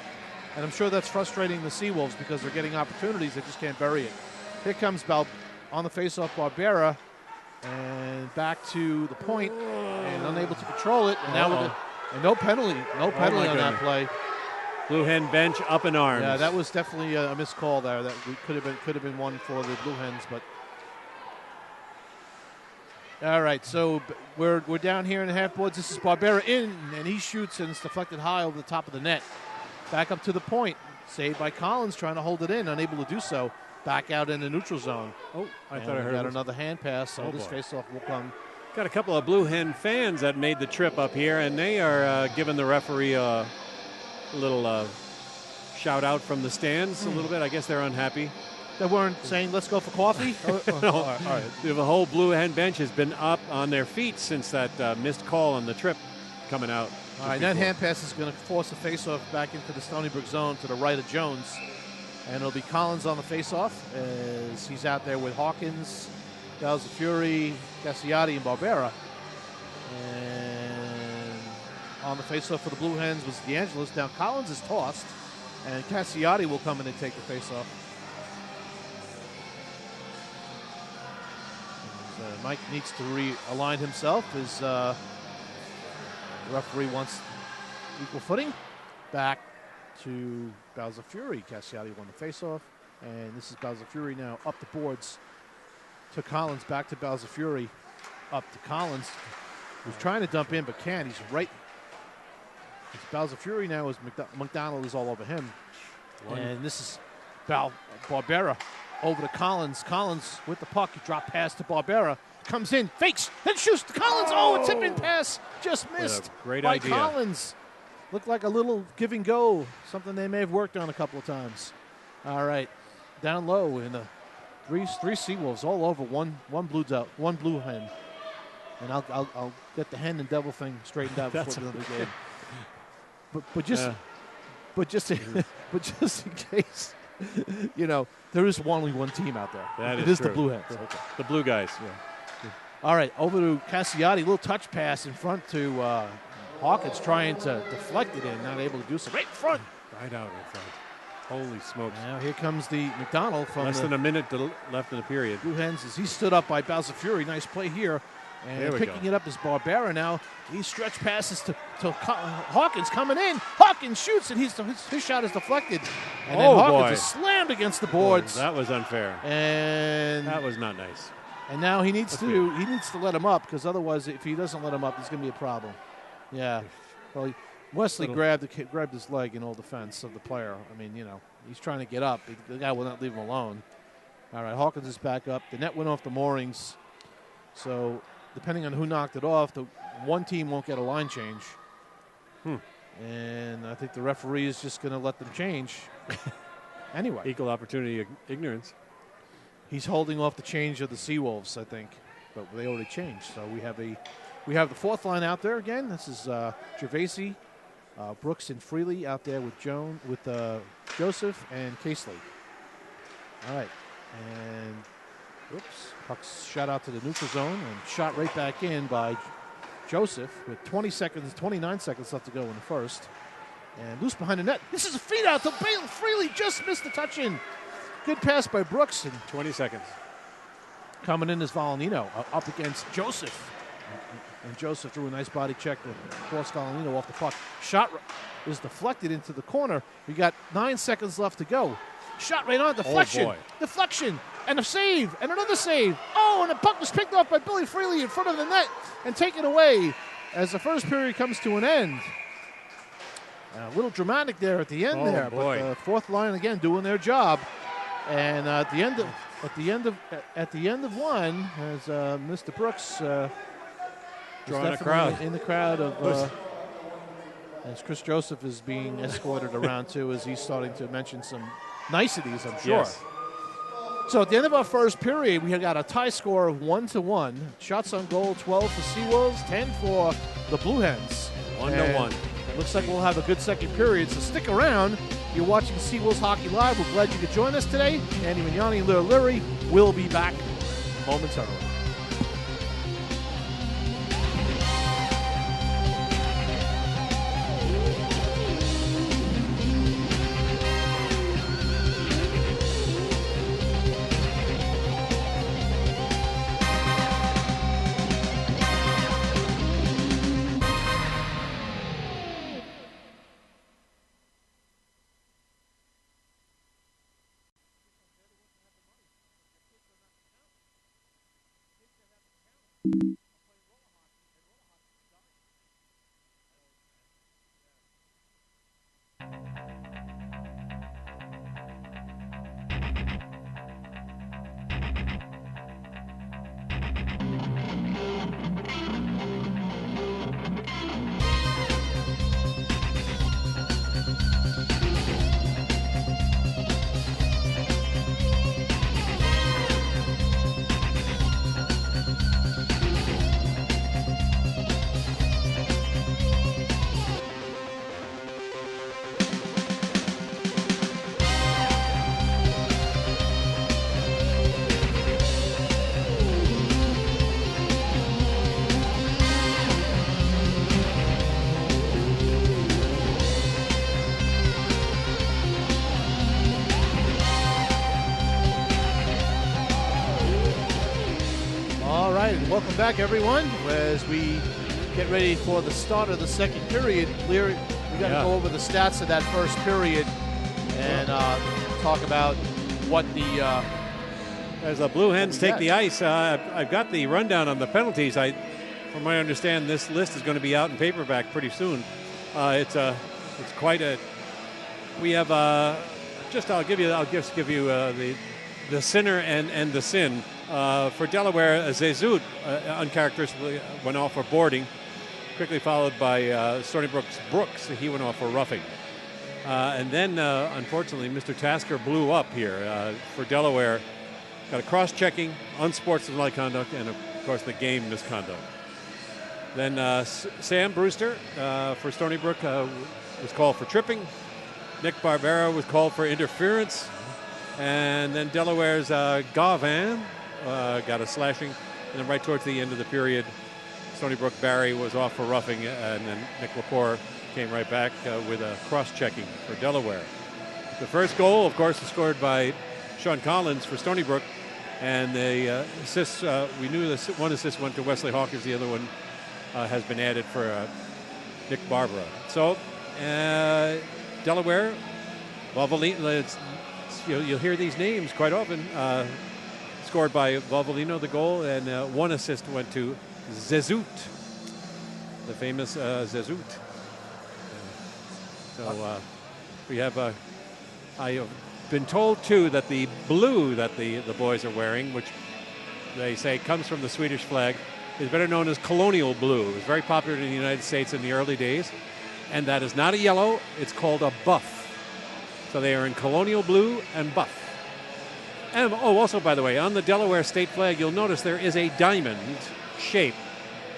And I'm sure that's frustrating the Seawolves because they're getting opportunities. They just can't bury it. Here comes on the faceoff Barbera. And back to the point, and unable to control it. And now no penalty on that play. Blue Hen bench up in arms. Yeah, that was definitely a missed call there. That could have been one for the Blue Hens, but. All right, so we're down here in the half boards. This is Barbera in, and he shoots, and it's deflected high over the top of the net. Back up to the point, saved by Collins, trying to hold it in, unable to do so. Back out in the neutral zone. Oh, I thought I heard got another hand pass, so this faceoff will come. Got a couple of Blue Hen fans that made the trip up here, and they are giving the referee a little shout out from the stands a little bit. I guess they're unhappy. They weren't saying, let's go for coffee? No. All right. The whole Blue Hen bench has been up on their feet since that missed call on the trip coming out. All right, that hand pass is going to force a faceoff back into the Stony Brook zone to the right of Jones. And it'll be Collins on the faceoff as he's out there with Hawkins, Fury, Cassiati, and Barbera. And on the faceoff for the Blue Hens was DeAngelis. Now Collins is tossed, and Cassiati will come in and take the faceoff. Mike needs to realign himself as the referee wants equal footing. Back to Bowser Fury. Cassiati won the faceoff, and this is Bowser Fury now up the boards to Collins. Back to Bowser Fury, up to Collins, who's trying to dump in but can't. He's right. It's Bowser Fury now as McDonald is all over him, and this is Barbera over to Collins. Collins with the puck, drop pass to Barbera. Comes in, fakes, then shoots to Collins. Oh, a tip-in pass just missed great by idea. Collins. Looked like a little give and go, something they may have worked on a couple of times. All right, down low in the three Seawolves all over one blue hen, and I'll get the hen and devil thing straightened out before the end of the game. But just in case, there is only one team out there. It is true. the Blue Hens. Okay. The Blue guys. Yeah. All right, over to Cassiati. Little touch pass in front to Hawkins, trying to deflect it in, not able to do so. Right in front. Right out in front. Holy smokes. Now here comes the McDonald from less than a minute left in the period. Blue Hens as he stood up by Bowser Fury. Nice play here. And picking it up is Barbera now. He stretch passes to Hawkins coming in. Hawkins shoots, and his shot is deflected. And then Hawkins is slammed against the boards. That was unfair. And that was not nice. And now he needs to let him up, because otherwise, if he doesn't let him up, there's going to be a problem. Yeah. Well, Wesley grabbed his leg in all defense of the player. I mean, he's trying to get up. The guy will not leave him alone. All right, Hawkins is back up. The net went off the moorings. So depending on who knocked it off, the one team won't get a line change. And I think the referee is just going to let them change. Anyway. Equal opportunity ignorance. He's holding off the change of the Seawolves, I think. But they already changed. So we have the fourth line out there again. This is Gervasi, Brooks, and Freely out there with Joseph and Casely. All right. And puck's shot out to the neutral zone and shot right back in by Joseph with 29 seconds left to go in the first. And loose behind the net. This is a feed out to Bale. Freely just missed the touch in. Good pass by Brooks. And 20 seconds. Coming in is Volanino up against Joseph. And Joseph threw a nice body check to force Volanino off the puck. Shot is deflected into the corner. We got 9 seconds left to go. Shot right on, deflection. Deflection. And a save. And another save. Oh, and the puck was picked off by Billy Freely in front of the net and taken away as the first period comes to an end. A little dramatic there at the end but the fourth line again doing their job. And at the end of one, as Mr. Brooks drawing a crowd in the crowd of as Chris Joseph is being escorted around too, as he's starting to mention some niceties, I'm sure. Yes. So at the end of our first period, we got a tie score of 1-1. Shots on goal, 12 for Seawolves, 10 for the Blue Hens. 1-1. Looks like we'll have a good second period, so stick around. You're watching Seawolves Hockey Live. We're glad you could join us today. Andy Mignani and Lira Leary will be back momentarily. Welcome back, everyone, as we get ready for the start of the second period. Leary, we got to go over the stats of that first period and talk about what the as the Blue Hens take the ice. I've got the rundown on the penalties. From what I understand, this list is going to be out in paperback pretty soon. It's quite a. We have I'll just give you the sinner and the sin. For Delaware, Zezut uncharacteristically went off for boarding, quickly followed by Stony Brook's Brooks. He went off for roughing. And then, unfortunately, Mr. Tasker blew up here for Delaware. Got a cross-checking, unsportsmanlike conduct, and, of course, the game misconduct. Then Sam Brewster for Stony Brook was called for tripping. Nick Barbera was called for interference. And then Delaware's Gavin got a slashing. And then right towards the end of the period, Stony Brook Barry was off for roughing, and then Nick Lepore came right back with a cross-checking for Delaware. The first goal, of course, was scored by Sean Collins for Stony Brook, and the assists, we knew the one assist went to Wesley Hawkins, the other one has been added for Nick Barbara. So, Delaware, Valvolino, you'll hear these names quite often, scored by Valvolino, the goal, and one assist went to Zezut, the famous Zezut. So we have, I have been told too that the blue that the boys are wearing, which they say comes from the Swedish flag, is better known as colonial blue. It was very popular in the United States in the early days, and that is not a yellow, it's called a buff. So they are in colonial blue and buff. And, also, by the way, on the Delaware state flag, you'll notice there is a diamond shape.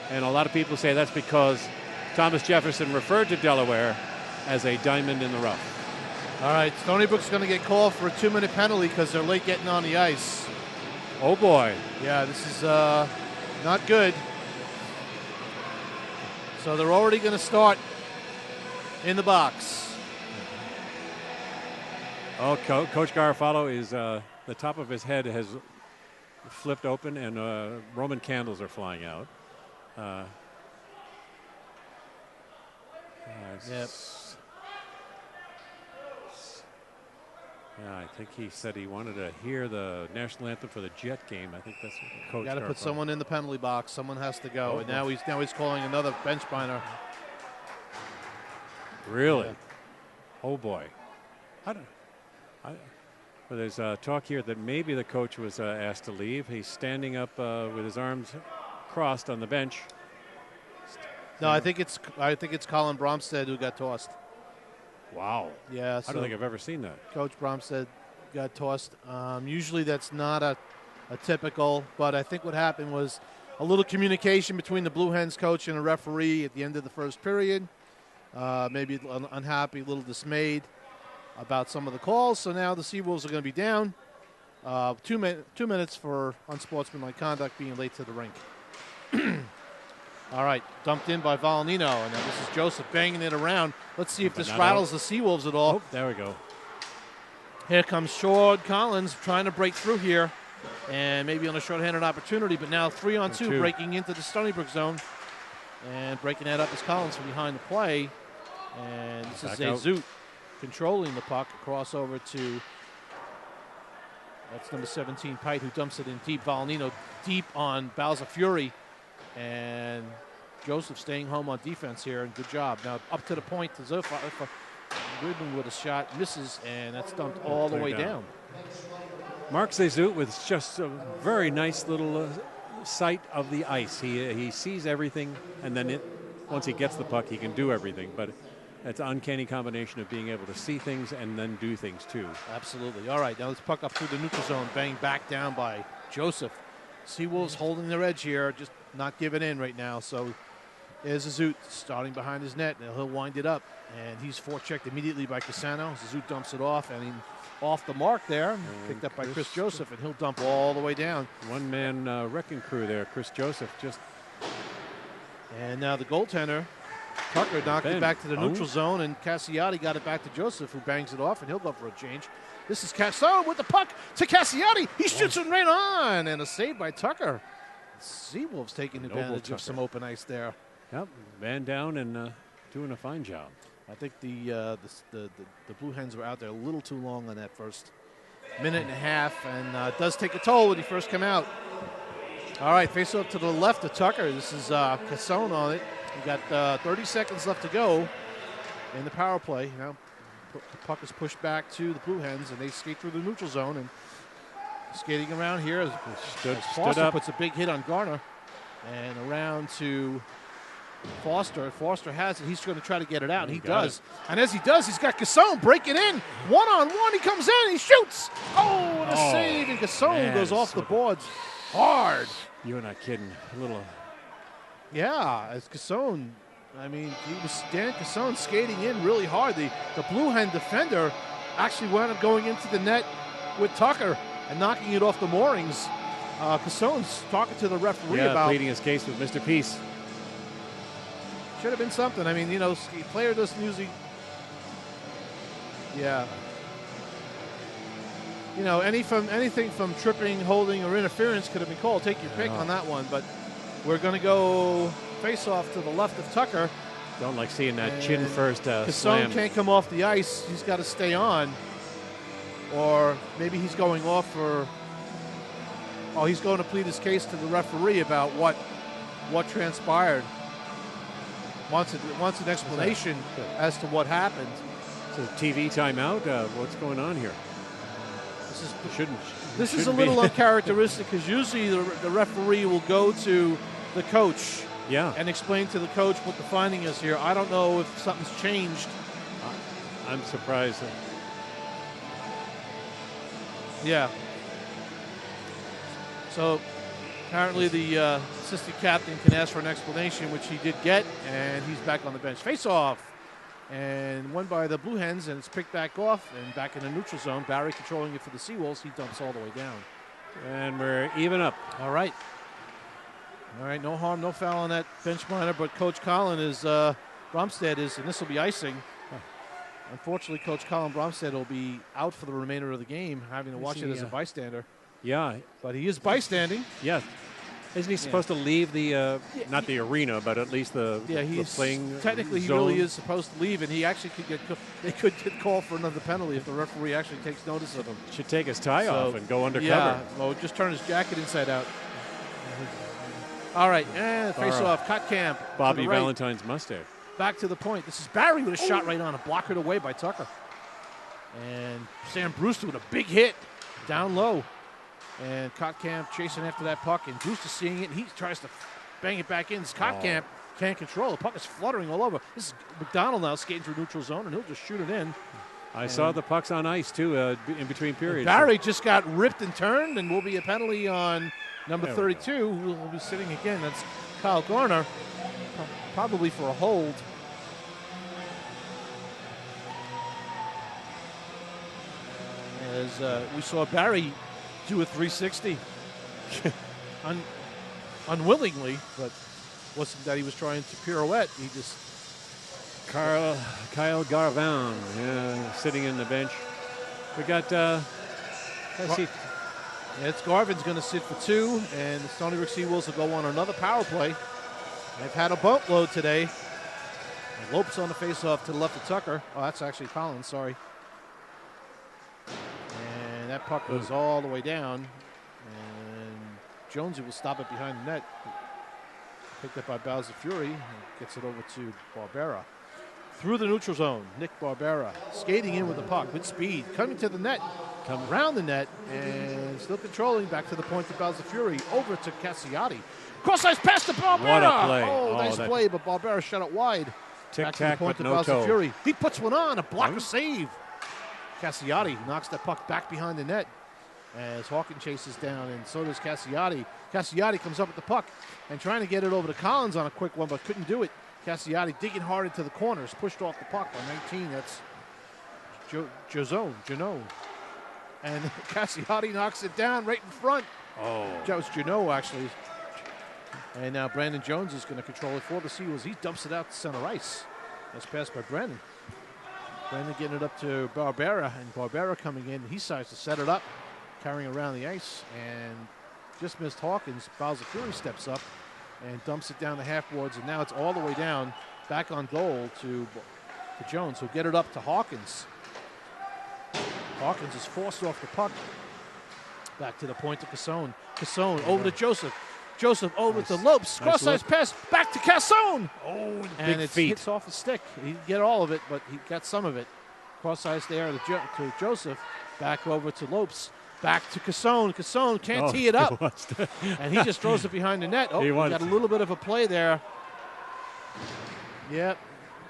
And a lot of people say that's because Thomas Jefferson referred to Delaware as a diamond in the rough. All right, Stony Brook's going to get called for a 2-minute penalty because they're late getting on the ice. Oh, boy. Yeah, this is not good. So they're already going to start in the box. Oh, Coach Garofalo is, the top of his head has flipped open, and Roman candles are flying out. Yep. Yeah, I think he said he wanted to hear the national anthem for the Jet game. I think that's what Coach. Got to put someone in the penalty box. Someone has to go, and now he's calling another bench minor. Really? Yeah. Oh boy. Well, there's talk here that maybe the coach was asked to leave. He's standing up with his arms crossed on the bench. No, I think it's Colin Bromstead who got tossed. Wow. Yeah. I don't think I've ever seen that. Coach Bromstead got tossed. Usually that's not a typical, but I think what happened was a little communication between the Blue Hens coach and a referee at the end of the first period. Maybe unhappy, a little dismayed. about some of the calls. So now the Seawolves are going to be down. 2 minutes for unsportsmanlike conduct, being late to the rink. All right, dumped in by Volanino, and now this is Joseph banging it around. Let's see if this rattles the Seawolves at all. Oh, there we go. Here comes Short Collins trying to break through here, and maybe on a short-handed opportunity, but now 3-on-2 breaking into the Stony Brook zone. And breaking that up is Collins from behind the play. And this is Zoot controlling the puck. Across over to, that's number 17, Pite, who dumps it in deep. Volanino deep on Bowser Fury. And Joseph staying home on defense here, and good job. Now up to the point to Zofa. Goodman with a shot, misses, and that's dumped all the way down. Mark Zoot with just a very nice little sight of the ice. He sees everything, and then once he gets the puck, he can do everything. But it's an uncanny combination of being able to see things and then do things too. Absolutely. All right, now let's puck up through the neutral zone, bang back down by Joseph. Seawolves holding their edge here, just not giving in right now. So there's Zoot starting behind his net, and he'll wind it up. And he's forechecked immediately by Casano. Zoot dumps it off, and off the mark there, and picked up by Chris Joseph, and he'll dump all the way down. One-man wrecking crew there, Chris Joseph just. And now the goaltender, Tucker, knocked it back to the neutral zone, and Cassiati got it back to Joseph, who bangs it off, and he'll go for a change. This is Casano with the puck to Cassiati. He shoots it right on, and a save by Tucker. Seawolves taking advantage of some open ice there. Yep, man down and doing a fine job. I think the Blue Hens were out there a little too long on that first minute and a half, and it does take a toll when you first come out. All right, face off to the left of Tucker. This is Cassone on it. We got 30 seconds left to go in the power play. Now the puck is pushed back to the Blue Hens, and they skate through the neutral zone. And skating around here as Foster puts a big hit on Garner, and around to Foster. Foster has it. He's going to try to get it out, and he does. And as he does, he's got Cassone breaking in. One-on-one, he comes in, he shoots. Oh, and a save, and Cassone goes off the boards hard. You're not kidding. A little. Yeah, as Cassone, I mean, he was Dan Cassone skating in really hard. The Blue Hen defender actually wound up going into the net with Tucker and knocking it off the moorings. Cassone's talking to the referee about pleading his case with Mr. Peace. Should have been something. I mean, you know, player doesn't usually. Yeah. You know, anything from tripping, holding, or interference could have been called. Take your pick on that one. But we're going to go face off to the left of Tucker. Don't like seeing that chin first Cassone slam. Can't come off the ice. He's got to stay on. Or maybe he's going off for. Oh, he's going to plead his case to the referee about what transpired. Wants an explanation as to what happened. It's a TV timeout. What's going on here? This is a little uncharacteristic because usually the referee will go to the coach and explain to the coach what the finding is here. I don't know if something's changed. I'm surprised. Yeah. So apparently the assistant captain can ask for an explanation, which he did get, and he's back on the bench. Face off, and won by the Blue Hens, and it's picked back off and back in the neutral zone. Barry controlling it for the Seawolves. He dumps all the way down. And we're even up. All right. No harm, no foul on that bench minor, but Coach Colin is, Bromstead is, and this will be icing. Unfortunately, Coach Colin Bromstead will be out for the remainder of the game, having to watch it as a bystander. Yeah. But he is bystanding. Yes. Isn't he supposed to leave the, not the arena, but at least the playing technically zone? He really is supposed to leave, and he actually they could get called for another penalty if the referee actually takes notice of him. Should take his tie off and go undercover. Yeah, well, just turn his jacket inside out. All right, and face-off, Kotkamp. Bobby Valentine's mustache. Back to the point. This is Barry with a shot right on it, blockered away by Tucker. And Sam Brewster with a big hit down low. And Kotkamp chasing after that puck, and Brewster seeing it, and he tries to bang it back in. Kotkamp can't control. The puck is fluttering all over. This is McDonald now skating through neutral zone, and he'll just shoot it in. I saw the pucks on ice, too, in between periods. Barry just got ripped and turned, and will be a penalty on number 32, who will be sitting again. That's Kyle Garner, probably for a hold. as we saw Barry do a 360 unwillingly, but wasn't that he was trying to pirouette. He just... Kyle Garvin, sitting in the bench. We got, let's see. Yeah, it's Garvin's going to sit for 2, and the Stony Brook Seawolves will go on another power play. They've had a boatload today. And Lopes on the faceoff to the left of Tucker. Oh, that's actually Collins, sorry. And that puck goes all the way down. And Jonesy will stop it behind the net. Picked up by Bowser Fury. And gets it over to Barbera. Through the neutral zone, Nick Barbera skating in with the puck with speed, coming to the net, come around the net, and still controlling. Back to the point to Bowser Fury, over to Cassiati. Cross-ice pass to Barbera. What a play. Oh, nice play, but Barbera shut it wide. Back to the point but to no Bowser toe. Fury. He puts one on, a blocker save. Cassiati knocks that puck back behind the net as Hawkins chases down, and so does Cassiati. Cassiati comes up with the puck and trying to get it over to Collins on a quick one, but couldn't do it. Cassiati digging hard into the corners, pushed off the puck by 19. That's Janot. And Cassiati knocks it down right in front. Oh. That was Janot, actually. And now Brandon Jones is going to control it for the Seawolves. He dumps it out to center ice. That's passed by Brandon. Brandon getting it up to Barbera, and Barbera coming in. He decides to set it up, carrying around the ice, and just missed Hawkins. Bowser Fury steps up and dumps it down the half boards, and now it's all the way down, back on goal to Jones, who'll get it up to Hawkins. Hawkins is forced off the puck. Back to the point to Cassone. Cassone over to Joseph. Joseph over to Lopes. Cross-ice pass back to Cassone. Oh, and big it feet. hits off the stick. He didn't get all of it, but he got some of it. Cross-ice there to Joseph. Back over to Lopes. Back to Cassone. Cassone can't tee it up. And he just throws it behind the net. Oh, he got a little bit of a play there. Yep.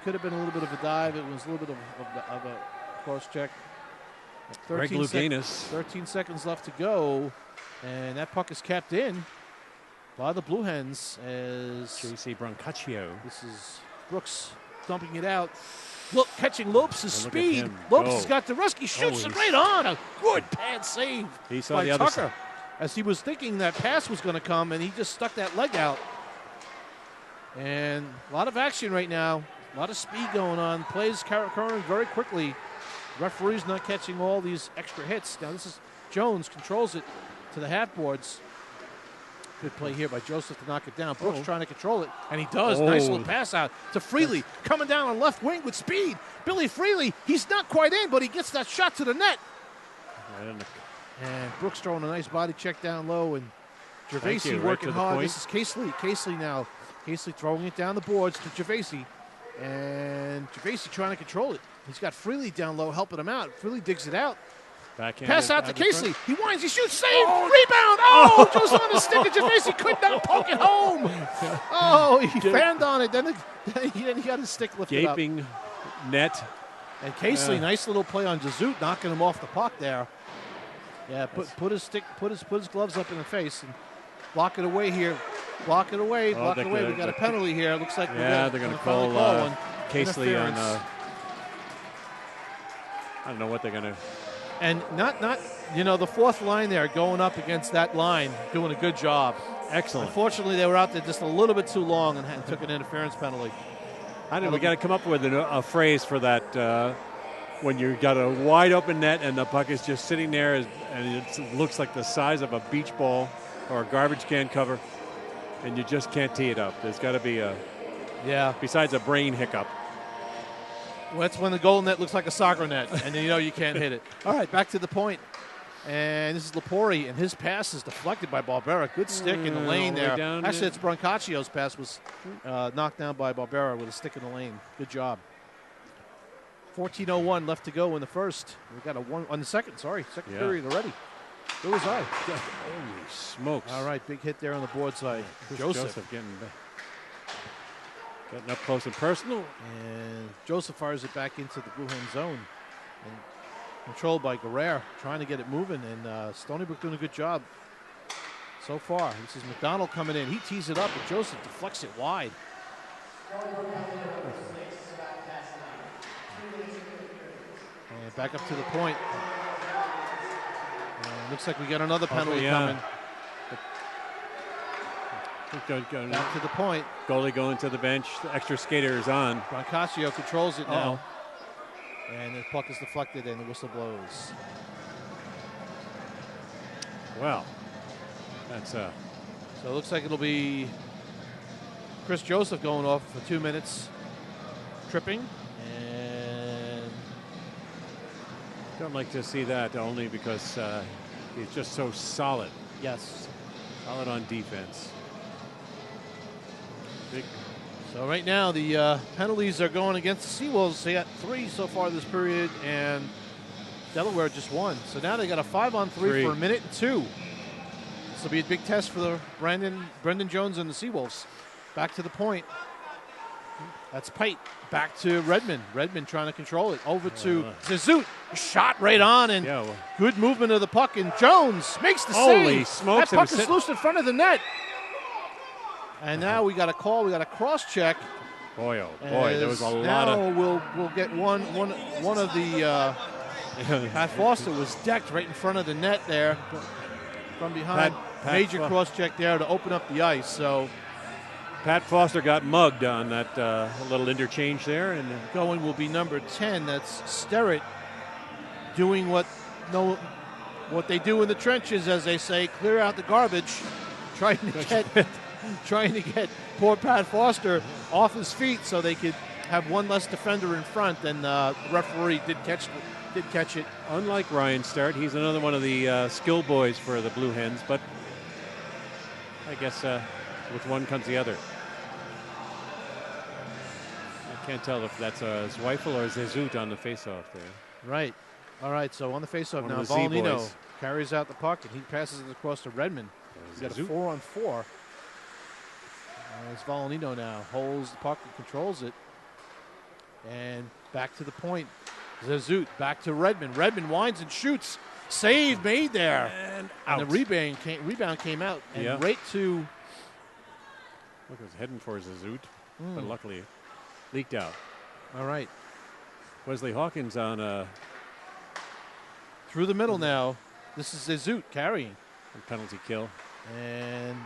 Could have been a little bit of a dive. It was a little bit of a cross-check. 13 seconds left to go. And that puck is kept in by the Blue Hens as J.C. Brancaccio. This is Brooks dumping it out. Look, catching Lopes' speed. Lopes has got the risk. He shoots it right on. A good pad save he saw by the other Tucker. side. As he was thinking that pass was going to come, and he just stuck that leg out. And a lot of action right now. A lot of speed going on. Plays occurring very quickly. Referee's not catching all these extra hits. Now this is Jones controls it to the half boards. Good play here by Joseph to knock it down. Brooks trying to control it, and he does. Nice little pass out to Freely, coming down on left wing with speed. Billy Freely, he's not quite in, but he gets that shot to the net. And Brooks throwing a nice body check down low, and Gervasi working hard. This is Casely. Casely now. Casely throwing it down the boards to Gervasi, and Gervasi trying to control it. He's got Freely down low helping him out. Freely digs it out. Pass out to Casely. He winds, he shoots, save, rebound. Oh, just on the stick of Gervasi. Could not poke it home. Oh, he fanned on it. Then he got his stick lifted up. Gaping net. And Casely, nice little play on Jazut, knocking him off the puck there. Yeah, put his gloves up in the face and block it away here. Block it away. Block it away. We got a penalty here. It looks like they're going to call one. Casely on. I don't know what they're going to. And not the fourth line there going up against that line, doing a good job. Excellent. Unfortunately, they were out there just a little bit too long and took an interference penalty. I know we got to come up with a phrase for that when you got a wide open net and the puck is just sitting there and it looks like the size of a beach ball or a garbage can cover, and you just can't tee it up. There's got to be besides a brain hiccup. Well, that's when the goal net looks like a soccer net, and then you can't hit it. All right, back to the point. And this is Lepori, and his pass is deflected by Barbera. Good stick in the lane there. Actually, it's Brancaccio's pass was knocked down by Barbera with a stick in the lane. Good job. 14:01 left to go in the first. We got on the second period already. Where was I? Holy smokes. All right, big hit there on the board side. Joseph getting up close and personal. And Joseph fires it back into the Blue Hen zone. And controlled by Guerrero, trying to get it moving. And Stony Brook doing a good job so far. This is McDonald coming in. He tees it up, but Joseph deflects it wide. And back up to the point. Looks like we got another penalty coming. Back to the point. Goalie going to the bench. The extra skater is on. Brancaccio controls it now. And the puck is deflected and the whistle blows. Well, that's So it looks like it'll be Chris Joseph going off for 2 minutes. Tripping. And don't like to see that only because he's just so solid. Yes. Solid on defense. Big. So right now the penalties are going against the Seawolves. They got 3 so far this period, and Delaware just 1. So now they got a 5-on-3 for 1 minute and 2. This will be a big test for the Brendan Jones and the Seawolves. Back to the point. That's Pate. Back to Redmond. Redmond trying to control it. Over to Zazut. Shot right on, and good movement of the puck. And Jones makes the save. Holy smokes. That puck is loose in front of the net. And now we got a call. We got a cross-check. Boy, oh boy, there was a lot of... Now we'll get one of the... Pat Foster was decked right in front of the net there from behind. Major cross-check there to open up the ice. So Pat Foster got mugged on that little interchange there. And going will be number 10. That's Sterrett doing what they do in the trenches, as they say, clear out the garbage, trying to get poor Pat Foster off his feet so they could have one less defender in front. And the referee did catch it. Unlike Ryan Sterrett, he's another one of the skill boys for the Blue Hens, but I guess with one comes the other. I can't tell if that's Zweifel or Zezut on the faceoff there. Right. All right, so on the faceoff now, Volnino carries out the puck, and he passes it across to Redmond. He's got a 4-on-4. It's Volnino now. Holds the puck and controls it. And back to the point. Zazut back to Redmond. Redmond winds and shoots. Save made there. And the rebound came out. And right to... Look, it was heading for Zazut, but luckily leaked out. All right. Wesley Hawkins on through the middle now. This is Zazut carrying. A penalty kill. And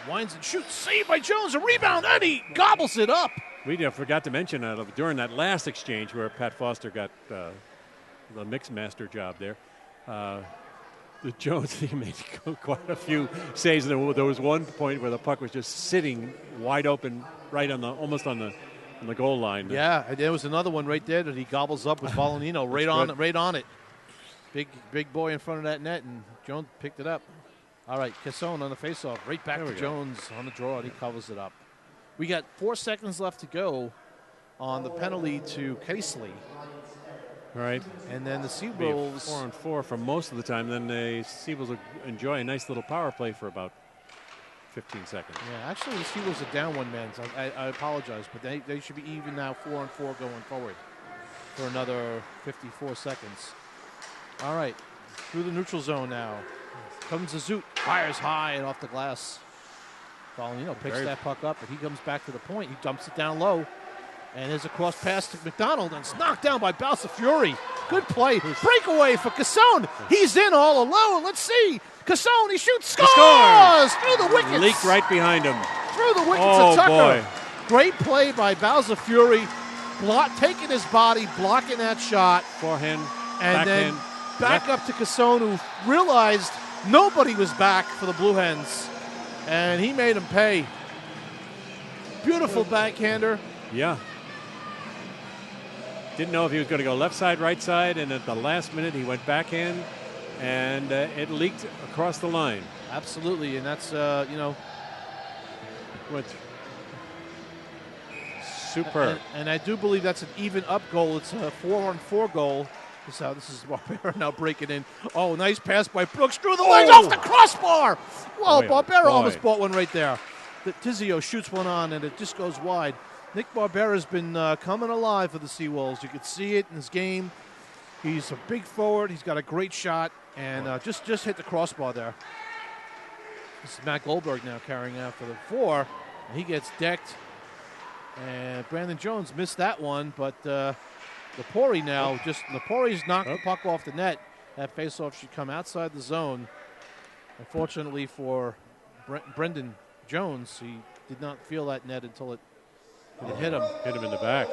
winds and shoots. Saved by Jones. A rebound. And he gobbles it up. We forgot to mention during that last exchange where Pat Foster got the mix master job there, the Jones, he made quite a few saves. There was one point where the puck was just sitting wide open, right on almost on the goal line. Yeah, and there was another one right there that he gobbles up with Volnino right on it. Big boy in front of that net, and Jones picked it up. All right, Cassone on the faceoff, right back to Jones on the draw, and he covers it up. We got 4 seconds left to go on the penalty to Casely. All right. And then the Seawolves 4-on-4 for most of the time. Then the Seawolves will enjoy a nice little power play for about 15 seconds. Yeah, actually the Seawolves are down 1 man. So I apologize, but they should be even now 4-on-4 going forward for another 54 seconds. All right, through the neutral zone now. Comes Zazut, fires high and off the glass. Volnino picks that puck up, and he comes back to the point. He dumps it down low. And there's a cross pass to McDonald, and it's knocked down by Balsafiori. Good play. Breakaway for Cassone. He's in all alone. Let's see. Cassone, he shoots, scores! Through the wickets. Leaked right behind him. Through the wickets of Tucker. Boy. Great play by Balsafiori. Taking his body, blocking that shot. Forehand, and then back up to Cassone, who realized nobody was back for the Blue Hens. And he made him pay. Beautiful backhander. Yeah. Didn't know if he was going to go left side, right side, and at the last minute he went backhand, and it leaked across the line. Absolutely, and that's, what's superb. And I do believe that's an even up goal. It's a 4-on-4 goal. This is Barbera now breaking in. Oh, nice pass by Brooks. Through the legs off the crossbar. Whoa, Barbera almost bought one right there. Tizio shoots one on, and it just goes wide. Nick Barbera's been coming alive for the Seawolves. You can see it in his game. He's a big forward. He's got a great shot, and just hit the crossbar there. This is Matt Goldberg now carrying out for the 4, and he gets decked. And Brandon Jones missed that one, but Lepori now Lepori's knocked the puck off the net. That faceoff should come outside the zone. Unfortunately for Brendan Jones, he did not feel that net until it hit him. Hit him in the back.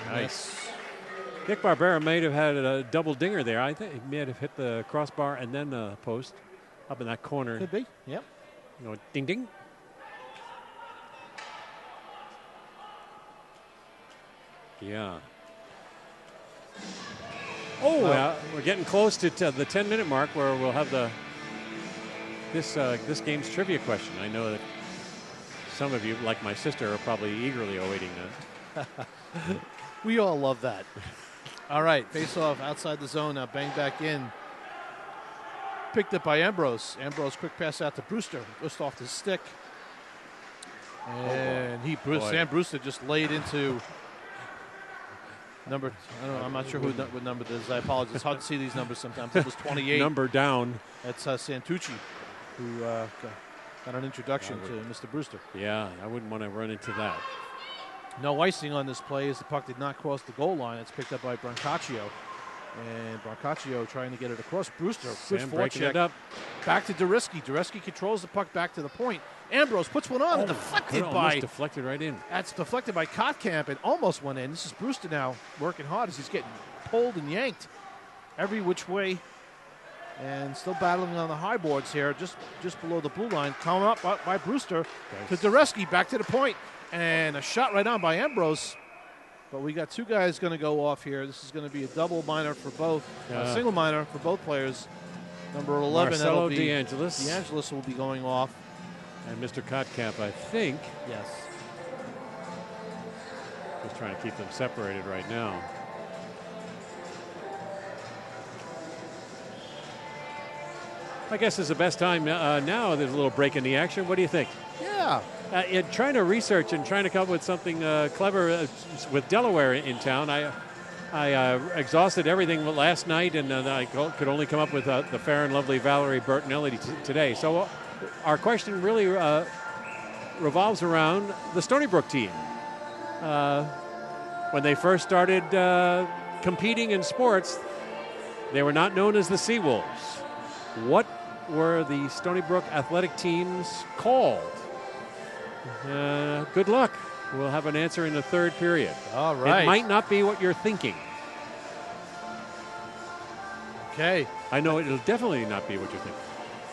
Nice. Nick Barbera may have had a double dinger there. I think he may have hit the crossbar and then the post up in that corner. Could be, yep. You know, ding, ding. Yeah. Oh, we're getting close to the 10-minute mark where we'll have this game's trivia question. I know that some of you, like my sister, are probably eagerly awaiting that. We all love that. All right, face-off outside the zone now, bang back in. Picked up by Ambrose. Ambrose, quick pass out to Brewster, just off the stick. And Sam Brewster just laid into number, I don't know, I'm not sure what number it is. I apologize. It's hard to see these numbers sometimes. It was 28. Number down. That's Santucci, who got an introduction to Mr. Brewster. Yeah, I wouldn't want to run into that. No icing on this play as the puck did not cross the goal line. It's picked up by Brancaccio. And Brancaccio trying to get it across. Brewster, good forecheck. It up. Back to Duriski. Duriski controls the puck back to the point. Ambrose puts one on. Deflected right in. That's deflected by Kotkamp and almost went in. This is Brewster now working hard as he's getting pulled and yanked every which way. And still battling on the high boards here, just below the blue line. Coming up by Brewster to Duriski. Back to the point. And a shot right on by Ambrose. But we got two guys going to go off here. This is going to be a double minor for both, a single minor for both players. Number 11, Marcelo DeAngelis. DeAngelis will be going off. And Mr. Kotkamp, I think. Yes. Just trying to keep them separated right now. I guess it's the best time now. There's a little break in the action. What do you think? Yeah. In trying to research and trying to come up with something clever with Delaware in town, I exhausted everything last night, and I could only come up with the fair and lovely Valerie Bertinelli today. So our question really revolves around the Stony Brook team. When they first started competing in sports, they were not known as the Seawolves. What were the Stony Brook athletic teams called? Good luck. We'll have an answer in the third period. All right. It might not be what you're thinking. Okay. I know it'll definitely not be what you're thinking.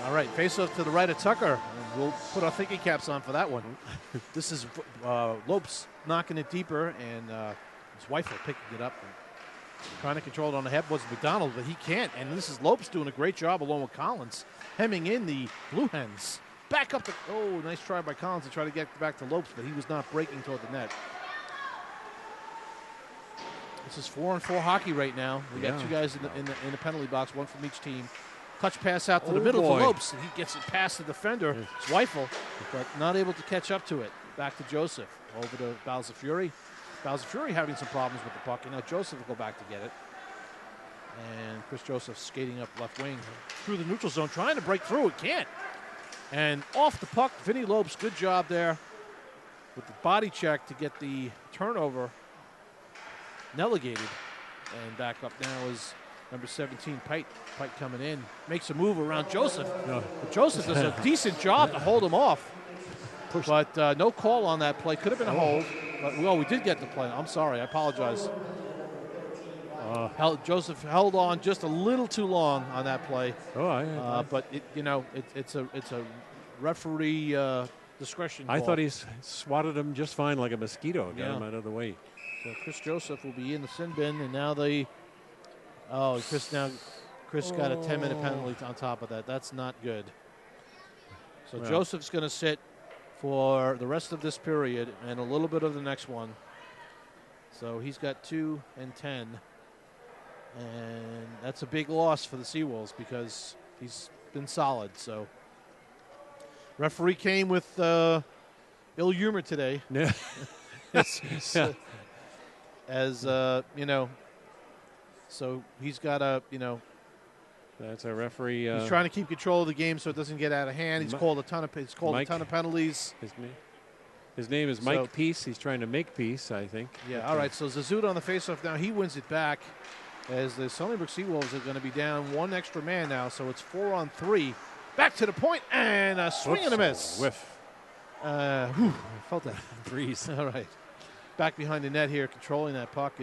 All right. Face off to the right of Tucker. We'll put our thinking caps on for that one. This is Lopes knocking it deeper, and his wife will picking it up. Trying to control it on the headboards of McDonald, but he can't. And this is Lopes doing a great job along with Collins, hemming in the Blue Hens. Back up nice try by Collins to try to get back to Lopes, but he was not breaking toward the net. This is 4-on-4 hockey right now. We got two guys in the penalty box, one from each team. Clutch pass out to the middle for Lopes, and he gets it past the defender, Zweifel, but not able to catch up to it. Back to Joseph, over to Balzafury. Balzafury having some problems with the puck, and now Joseph will go back to get it. And Chris Joseph skating up left wing through the neutral zone, trying to break through. It can't. And off the puck, Vinny Lopes, good job there with the body check to get the turnover delegated. And back up now is number 17, Pite. Pite coming in, makes a move around Joseph. No. Joseph does a decent job to hold him off. But no call on that play. Could have been a hold. But, well, we did get the play. I'm sorry. I apologize. Joseph held on just a little too long on that play. But it's a referee discretion call. I thought he swatted him just fine like a mosquito. Got him out of the way. So Chris Joseph will be in the sin bin, and now Chris got a 10-minute penalty on top of that. That's not good. So Joseph's going to sit for the rest of this period and a little bit of the next one. So he's got 2 and 10. And that's a big loss for the Seawolves because he's been solid. So referee came with ill humor today. Yeah. So he's got a, That's a referee. He's trying to keep control of the game so it doesn't get out of hand. He's called a ton of penalties. His name is Mike Peace. He's trying to make peace, I think. Yeah, all right. So Zazut on the faceoff now. He wins it back as the Stony Brook Seawolves are going to be down one extra man now. So it's 4-on-3. Back to the point and a swing and a miss. Whiff. I felt that. Breeze. All right. Back behind the net here, controlling that puck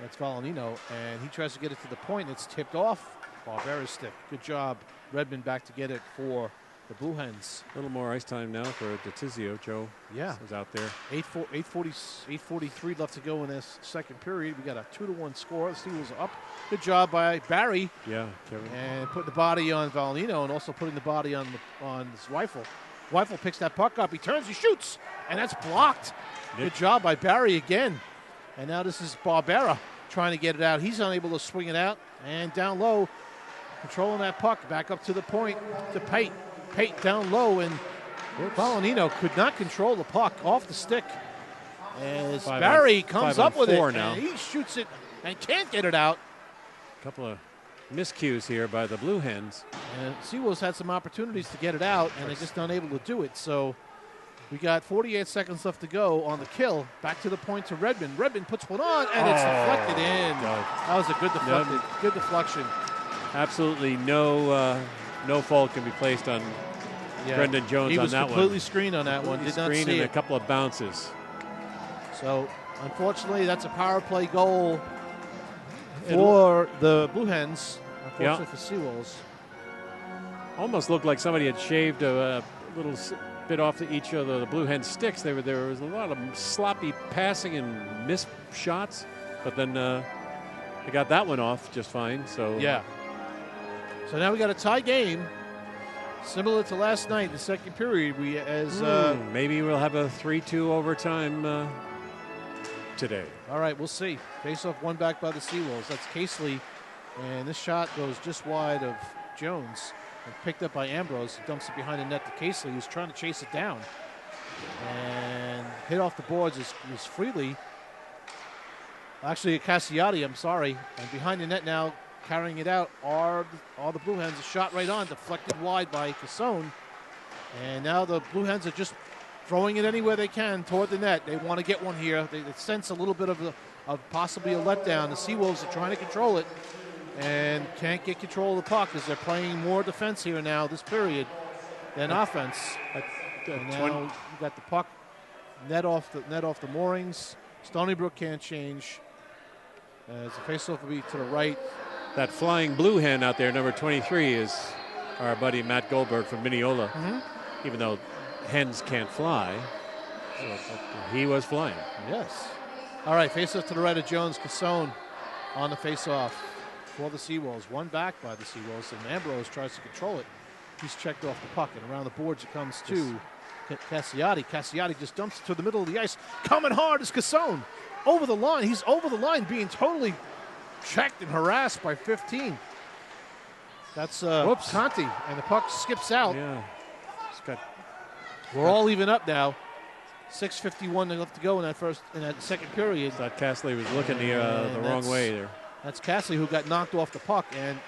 that's Valanino, and he tries to get it to the point. It's tipped off. Barbera's stick. Good job. Redmond back to get it for the Blue Hens. A little more ice time now for DeTizio. Joe is out there. 8:43 left to go in this second period. We got a 2-1 score. The Steelers are up. Good job by Barry. Yeah, Kevin. And putting the body on Valanino and also putting the body on Zweifel. Zweifel picks that puck up. He turns, he shoots, and that's blocked. Good job by Barry again. And now this is Barbera trying to get it out. He's unable to swing it out. And down low, controlling that puck. Back up to the point to Pate. Pate down low, and Valanino could not control the puck off the stick. As Barry comes up with it, now. And he shoots it and can't get it out. A couple of miscues here by the Blue Hens. And Seawolves had some opportunities to get it out, and they're just unable to do it. So we got 48 seconds left to go on the kill. Back to the point to Redmond. Redmond puts one on, and it's deflected in. God. That was a good deflection. Absolutely no fault can be placed on Brendan Jones on that one. He was completely screened on that one. Did not see it. A couple of bounces. So, unfortunately, that's a power play goal for the Blue Hens. Unfortunately for Seawolves. Almost looked like somebody had shaved a little bit off each of the Blue Hen sticks. There was a lot of sloppy passing and missed shots, but then they got that one off just fine. So yeah. So now we got a tie game, similar to last night, the second period. Maybe we'll have a 3-2 overtime today. All right, we'll see. Face-off won back by the Seawolves. That's Casely, and this shot goes just wide of Jones and picked up by Ambrose. He dumps it behind the net to Casely, who's trying to chase it down. And hit off the boards is Freely. Actually, Cassiati, I'm sorry. And behind the net now, carrying it out are the Blue Hens. A shot right on, deflected wide by Cassone. And now the Blue Hens are just throwing it anywhere they can toward the net. They want to get one here. They sense a little bit of possibly a letdown. The Seawolves are trying to control it and can't get control of the puck as they're playing more defense here now this period than offense. And now you got the puck net off the moorings. Stony Brook can't change. As the faceoff will be to the right. That flying Blue Hen out there, number 23, is our buddy Matt Goldberg from Mineola. Mm-hmm. Even though hens can't fly, he was flying. Yes. All right, faceoff to the right of Jones. Cassone on the faceoff for the Seawolves. One back by the Seawolves, and Ambrose tries to control it. He's checked off the puck, and around the boards it comes to Cassiati. Cassiati just dumps it to the middle of the ice. Coming hard is Cassone. Over the line. He's over the line, being totally checked and harassed by 15. That's Conti, and the puck skips out. Yeah. We're all even up now. 6:51 left to go in that second period. Thought Castley was looking the wrong way there. That's Castley who got knocked off the puck, and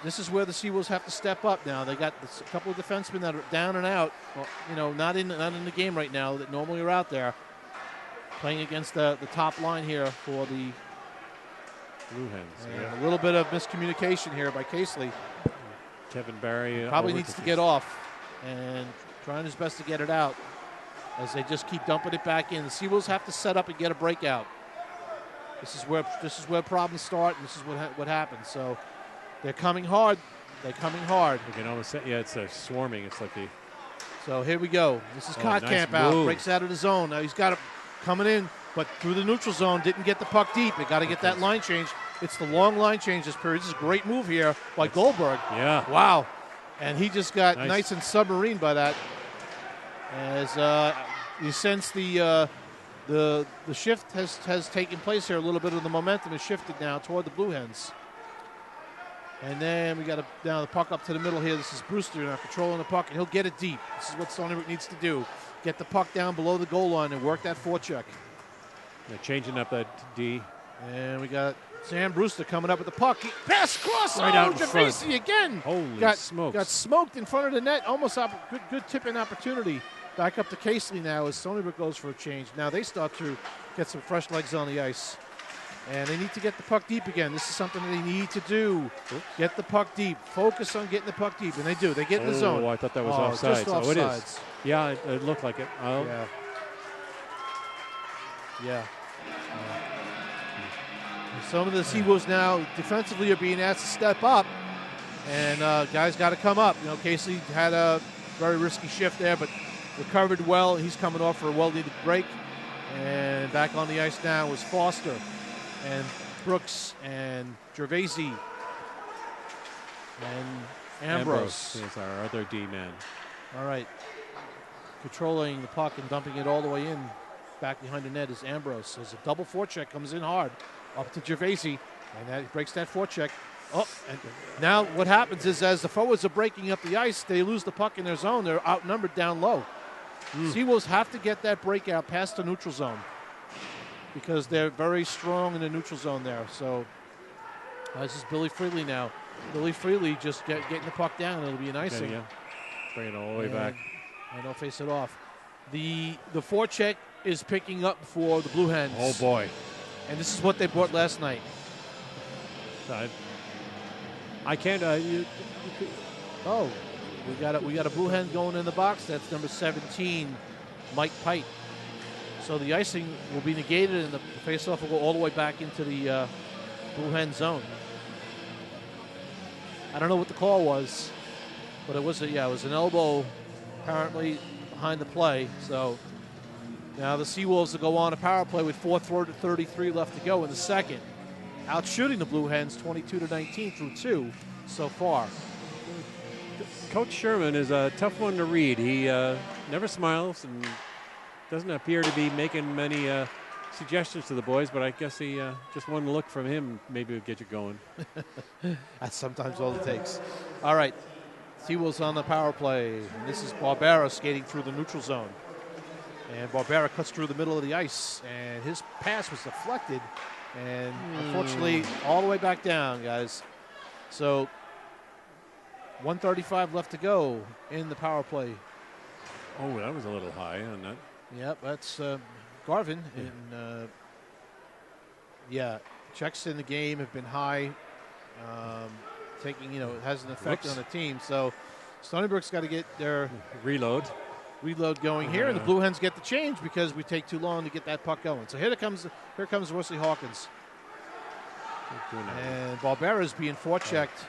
this is where the Seawolves have to step up now. They got a couple of defensemen that are down and out. Well, not in the game right now that normally are out there playing against the top line here for the Blue Hens. A little bit of miscommunication here by Casely. Kevin Barry probably needs to get off and trying his best to get it out as they just keep dumping it back in. The Seawolves have to set up and get a breakout. This is where problems start, and this is what happens. So they're coming hard. They're coming hard. You can almost say, it's a swarming. It's like So here we go. This is Kottkamp nice out. move. Breaks out of the zone. Now he's got it coming in, but through the neutral zone. Didn't get the puck deep. They got to get that line change. It's the long line change this period. This is a great move here by Goldberg. Yeah. Wow. And he just got nice and submarine by that. As you sense the shift has taken place here. A little bit of the momentum has shifted now toward the Blue Hens. And then we got now the puck up to the middle here. This is Brewster now controlling the puck, and he'll get it deep. This is what Stony Brook needs to do. Get the puck down below the goal line and work that forecheck. They're changing up that D. And we got Sam Brewster coming up with the puck. Pass across. Right out in Gervasi again. Holy smokes. Got smoked in front of the net. Almost good tip-in opportunity. Back up to Casely now as Stony Brook goes for a change. Now they start to get some fresh legs on the ice. And they need to get the puck deep again. This is something they need to do. Get the puck deep. Focus on getting the puck deep. And they do. They get in the zone. Oh, I thought that was offside. Just it is. Yeah, it looked like it. Oh. Yeah. Some of the Seawolves now defensively are being asked to step up. And guys got to come up. You know, Casey had a very risky shift there, but recovered well. He's coming off for a well-needed break. And back on the ice now was Foster and Brooks and Gervasi and Ambrose. Is our other D-man. All right. Controlling the puck and dumping it all the way in back behind the net is Ambrose. As a double forecheck comes in hard up to Gervasi, and that breaks that forecheck. Oh, and now what happens is as the forwards are breaking up the ice, they lose the puck in their zone. They're outnumbered down low. Seawolves have to get that breakout past the neutral zone because they're very strong in the neutral zone there. So this is Billy Freely now. Billy Freely just getting the puck down. It'll be an icing. Yeah. Bring it all the way back. And they'll face it off. The forecheck is picking up for the Blue Hens. Oh, boy. And this is what they brought last night. I can't. We got a Blue Hen going in the box. That's number 17, Mike Pite. So the icing will be negated, and the faceoff will go all the way back into the Blue Hen zone. I don't know what the call was, but it was an elbow apparently behind the play. So now the Seawolves will go on a power play with 4:33 left to go in the second, out shooting the Blue Hens 22-19 through 2 so far. Coach Sherman is a tough one to read. He never smiles and doesn't appear to be making many suggestions to the boys, but I guess he just one look from him maybe would get you going. That's sometimes all it takes. All right, Seawolves on the power play. And this is Barbera skating through the neutral zone. And Barbera cuts through the middle of the ice, and his pass was deflected, and unfortunately all the way back down, guys. So 1:35 left to go in the power play. Oh, that was a little high on that. Yep, that's Garvin. And checks in the game have been high. It has an effect on the team. So Stony Brook's got to get their reload going here, and the Blue Hens get the change because we take too long to get that puck going. So here comes Wesley Hawkins. And Barbera's being forechecked.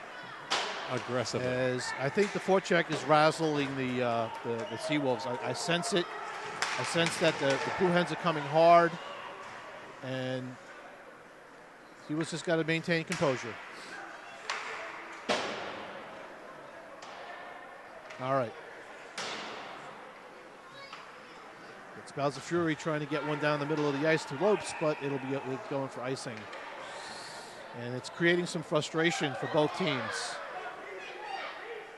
Aggressive. As I think the forecheck is razzling the Seawolves. I sense it. I sense that the Blue Hens are coming hard, and Seawolves just got to maintain composure. All right. It's Bowser Fury trying to get one down the middle of the ice to Lopes, but it'll be going for icing. And it's creating some frustration for both teams.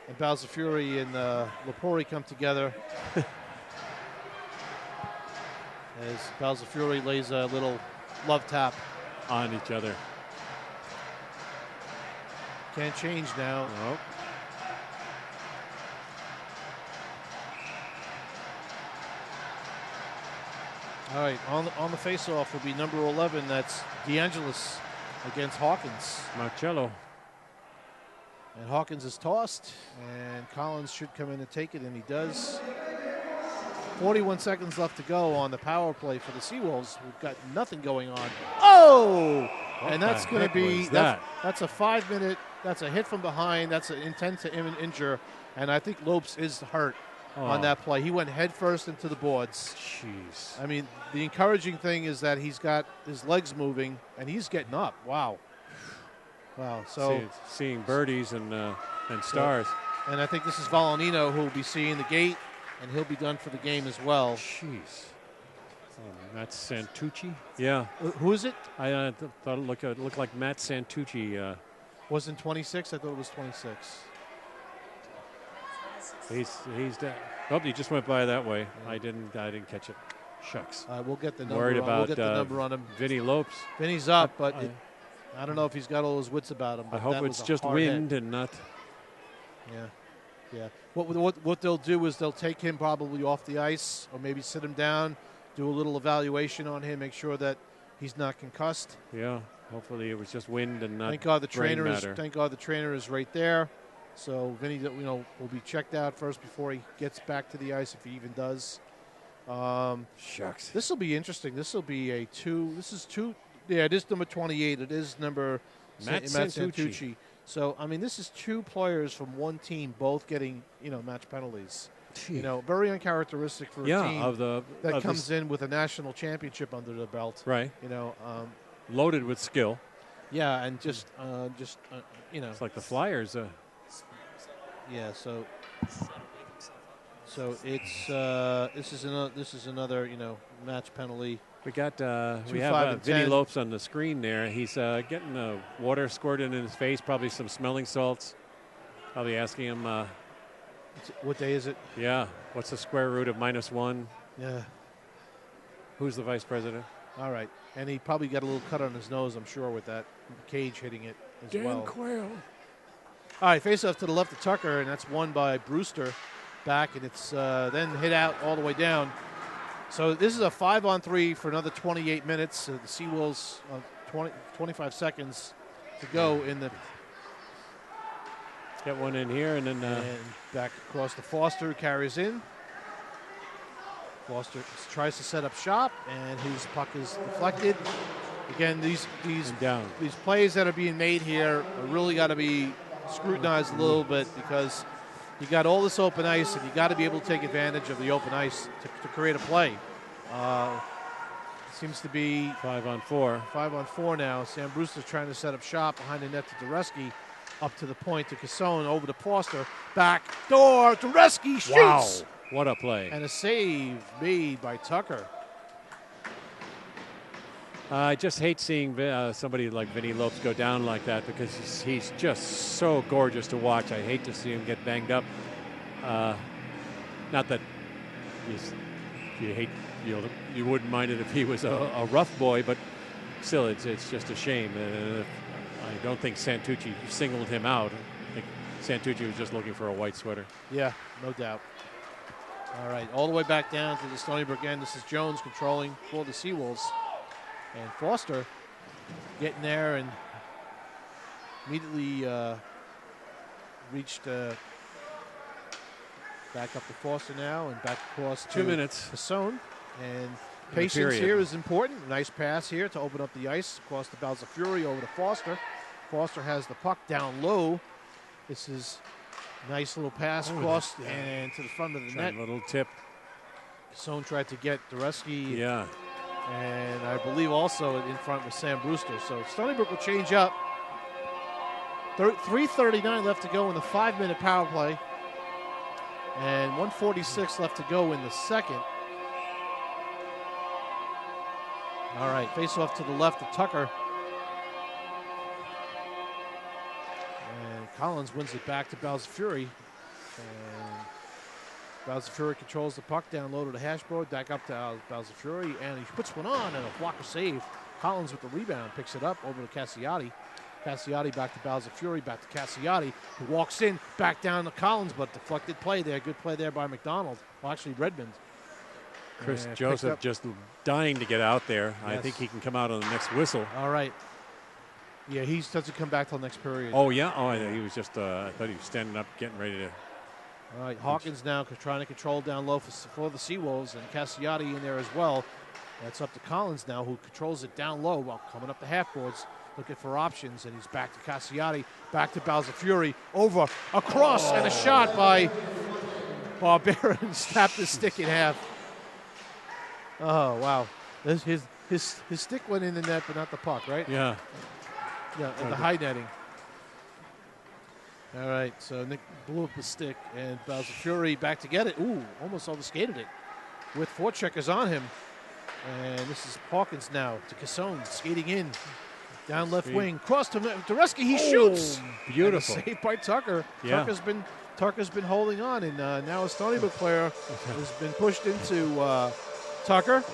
And Bowser Fury and Lepori come together as Bowser Fury lays a little love tap on each other. Can't change now. Nope. All right, on the face-off will be number 11. That's DeAngelis against Hawkins. Marcello. And Hawkins is tossed, and Collins should come in and take it, and he does. 41 seconds left to go on the power play for the Seawolves. We've got nothing going on. Oh! And that's going to be that's a 5-minute. That's a hit from behind. That's an intent to injure, and I think Lopes is hurt on that play. He went headfirst into the boards. Jeez. I mean, the encouraging thing is that he's got his legs moving, and he's getting up. Wow. Wow. So seeing birdies and stars. And I think this is Volanino who will be seeing the gate, and he'll be done for the game as well. Jeez. Matt Santucci? Yeah. Who is it? I thought it looked like Matt Santucci. Wasn't 26? I thought it was 26. He's dead. Oh, he just went by that way. I didn't catch it. Shucks. We'll get the number. Worried about we'll get the number on him. Vinny Lopes. Vinny's up, but I don't know if he's got all his wits about him. But I hope that it's was a just hard wind hit. and not. Yeah, yeah. What they'll do is they'll take him probably off the ice, or maybe sit him down, do a little evaluation on him, make sure that he's not concussed. Yeah. Hopefully it was just wind and not. Thank God the brain trainer is. matter. Thank God the trainer is right there. So Vinny, will be checked out first before he gets back to the ice, if he even does. Shucks. This will be interesting. This will be a two. This is two. Yeah, it is number 28. It is number Matt Santucci. So I mean, this is two players from one team both getting match penalties. Gee. Very uncharacteristic for a team that comes in with a national championship under the belt. Right. Loaded with skill. Yeah, and just It's like the Flyers. Yeah. So it's this is another match penalty. We got we 5 have and Vinny 10. Lopes on the screen there. He's getting water squirted in his face, probably some smelling salts. Probably asking him. What day is it? Yeah. What's the square root of -1? Yeah. Who's the vice president? All right. And he probably got a little cut on his nose, I'm sure, with that cage hitting it as Dan well. Quayle. All right, face-off to the left of Tucker, and that's won by Brewster back, and it's then hit out all the way down. So this is a 5-on-3 for another 28 minutes. The Seawolves, 25 seconds to go in the... Get one in here, and then... and back across to Foster, who carries in. Foster tries to set up shop, and his puck is deflected. Again, these plays that are being made here are really got to be scrutinized a little bit, because you got all this open ice, and you got to be able to take advantage of the open ice to create a play. Seems to be 5-on-4. 5-on-4 now. Sam Brewster's trying to set up shop behind the net to Dureski. Up to the point to Cassone, over to Foster. Back door, Dureski shoots! Wow, what a play. And a save made by Tucker. I just hate seeing somebody like Vinny Lopes go down like that, because he's just so gorgeous to watch. I hate to see him get banged up. Not that you wouldn't mind it if he was a rough boy, but still, it's just a shame. I don't think Santucci singled him out. I think Santucci was just looking for a white sweater. Yeah, no doubt. All right, all the way back down to the Stony Brook end. This is Jones controlling for the Seawolves. And Foster getting there and immediately reached back up to Foster now and back across 2 minutes. Cassone. And patience here is important. Nice pass here to open up the ice across the Balza Fury over to Foster. Foster has the puck down low. This is a nice little pass across and to the front of the net. A little tip. Cassone tried to get Dureski. Yeah. And I believe also in front with Sam Brewster. So Stony Brook will change up. 3:39 left to go in the 5-minute power play. And 1:46 left to go in the second. All right, face off to the left of Tucker. And Collins wins it back to Balza Fury. And Balza Fury controls the puck down low to the hash board, back up to Balza Fury, and he puts one on and a blocker save. Collins with the rebound, picks it up over to Cassiati. Cassiati back to Balza Fury, back to Cassiati, who walks in, back down to Collins, but deflected play there. Good play there by McDonald. Well, actually, Redmond. Chris Joseph just dying to get out there. Yes. I think he can come out on the next whistle. All right. Yeah, he doesn't come back till next period. Oh, yeah? Oh, he was just, I thought he was standing up, getting ready to. All right, Hawkins now trying to control down low for the Seawolves, and Cassiati in there as well. That's up to Collins now, who controls it down low while coming up the half boards, looking for options, and he's back to Cassiati, back to Balza Fury, over, across, and a shot by Barbera, snapped his stick in half. Oh, wow. His stick went in the net, but not the puck, right? Yeah. Yeah, and the high netting. All right, so Nick blew up the stick, and Balza Fury back to get it. Ooh, almost overskated it with four checkers on him. And this is Hawkins now to Cassone, skating in. Down left wing, cross to Dureski, he shoots. Beautiful. Saved by Tucker. Yeah. Tucker's been holding on, and now a Stony Brook player has been pushed into Tucker.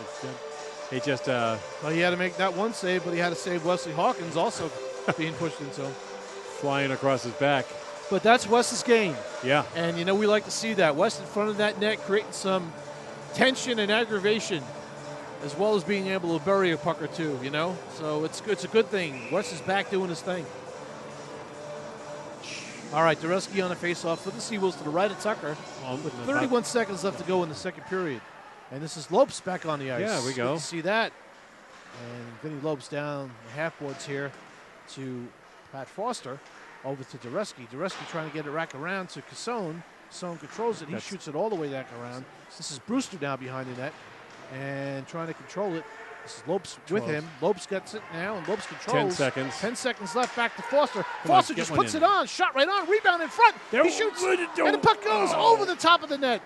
He just well, he had to make not one save, but he had to save Wesley Hawkins also being pushed into him. Flying across his back. But that's Wes's game. Yeah. And, we like to see that. West in front of that net creating some tension and aggravation, as well as being able to bury a puck or two, So it's a good thing. West is back doing his thing. All right, Dureski on a face-off for the Seawolves to the right of Tucker with 31 seconds left to go in the second period. And this is Lopes back on the ice. Yeah, we go. Good to see that. And Vinny Lopes down the half boards here to Pat Foster. Over to Dureski. Dureski trying to get it back around to Cassone. Cassone controls it. He shoots it all the way back around. This is Brewster now behind the net and trying to control it. This is Lopes with him. Lopes gets it now, and Lopes controls. 10 seconds. 10 seconds left. Back to Foster. Foster just puts it on. Shot right on. Rebound in front. He shoots, and the puck goes over the top of the net.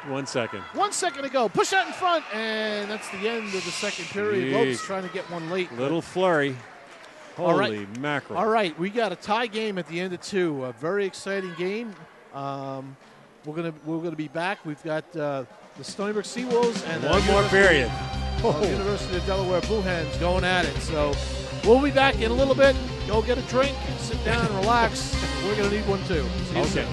1 second. 1 second to go. Push that in front, and that's the end of the second period. Jeez. Lopes trying to get one late. Little flurry. Holy mackerel. All right, we got a tie game at the end of 2. A very exciting game. We're gonna be back. We've got the Stony Brook Seawolves and one more period. The University of Delaware Blue Hens going at it. So we'll be back in a little bit. Go get a drink, sit down, and relax. We're gonna need one too. See you soon.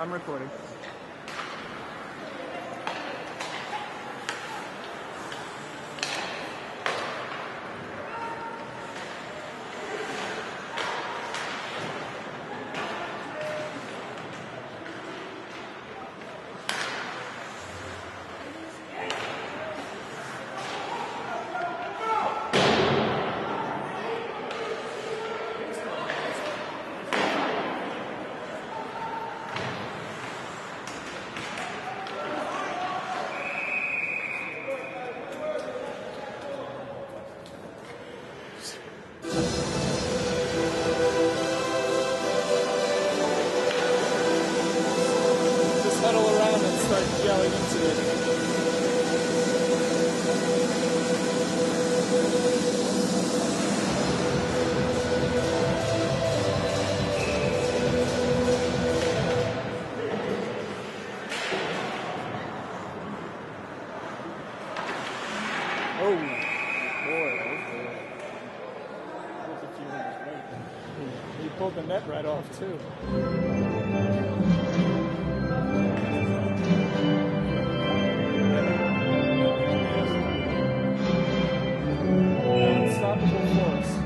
I'm recording. Pulled the net right off, too. Unstoppable force.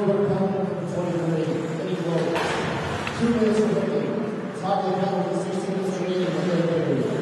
Delaware penalty number 23. Any goals? 2 minutes remaining. Toddler penalty 16 minutes remaining in the third period.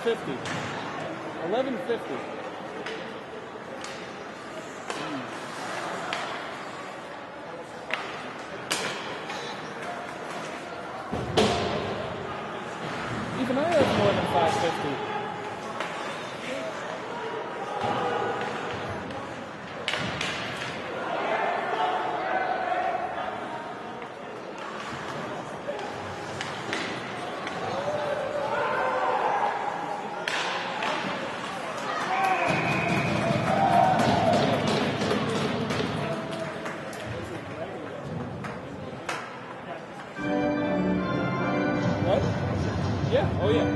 1150. 1150. Even I have more than 550. What? Yeah, oh yeah.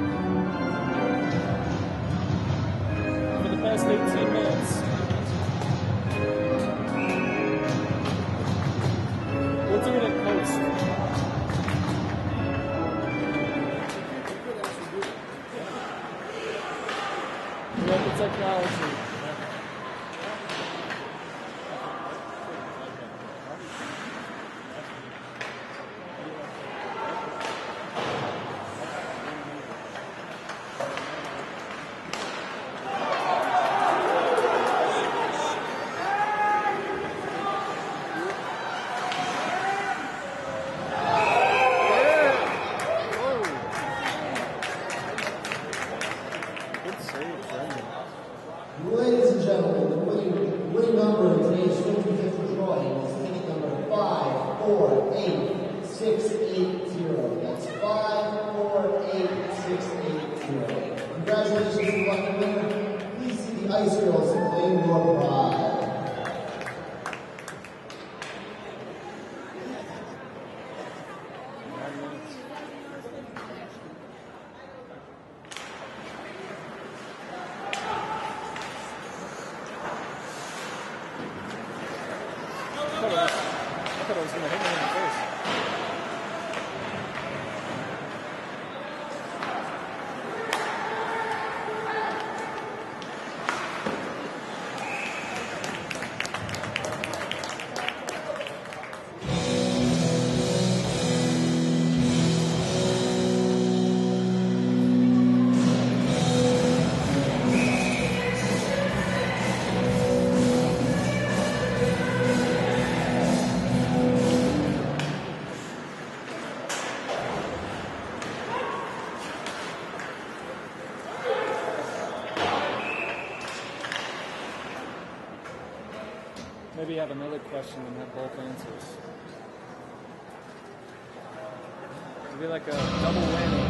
For the past 18 minutes. We'll do it in post. We have the technology. Ladies and gentlemen, the winning number in today's 55th drawing is ticket number 548680. That's 548680. Congratulations to the lucky winner. Please see the Ice Girls and claim your prize. I thought I was going to hit me in the face. Maybe have another question and have both answers. It'd be like a double whammy.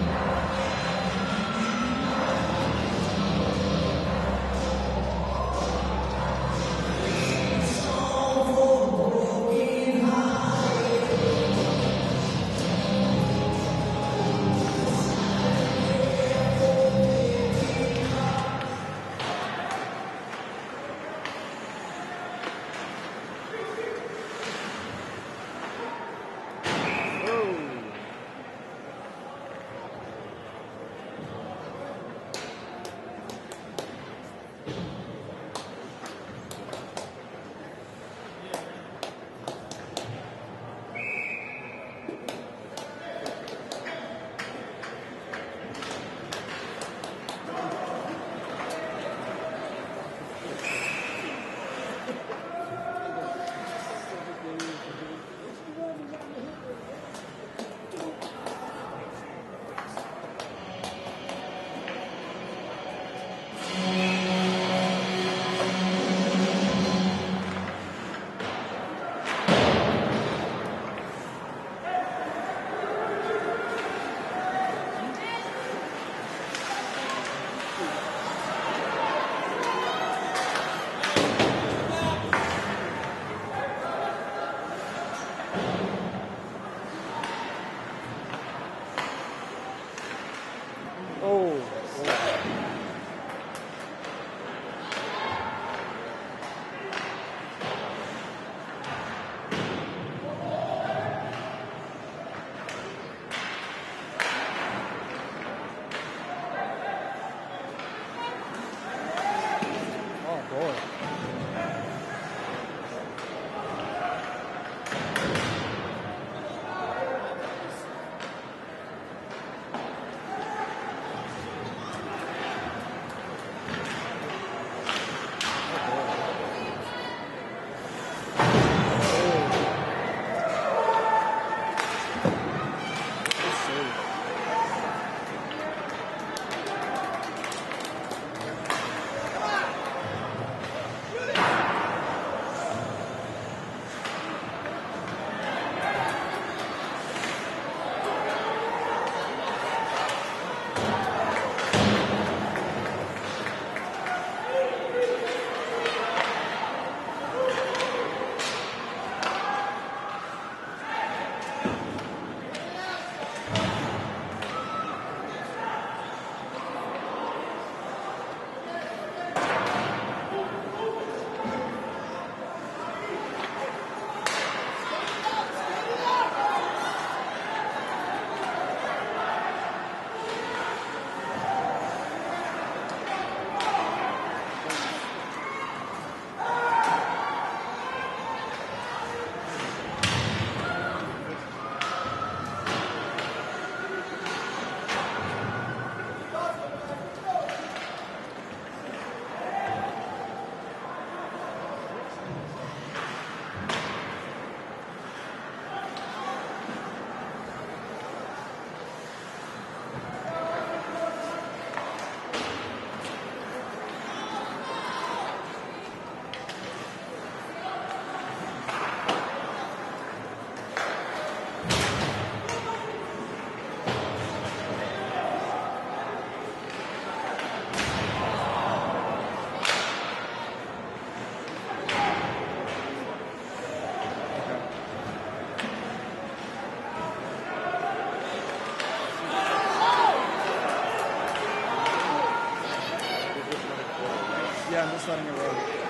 Yeah, I'm just letting it roll.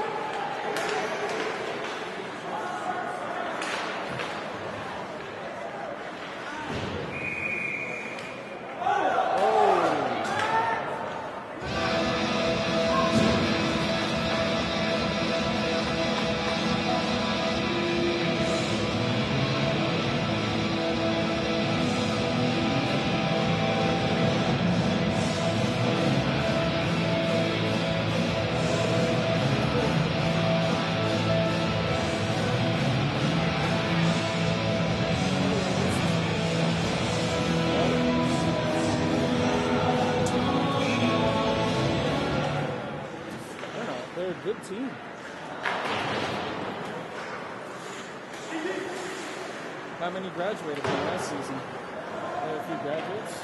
They're a good team. How many graduated from last season? There are a few graduates.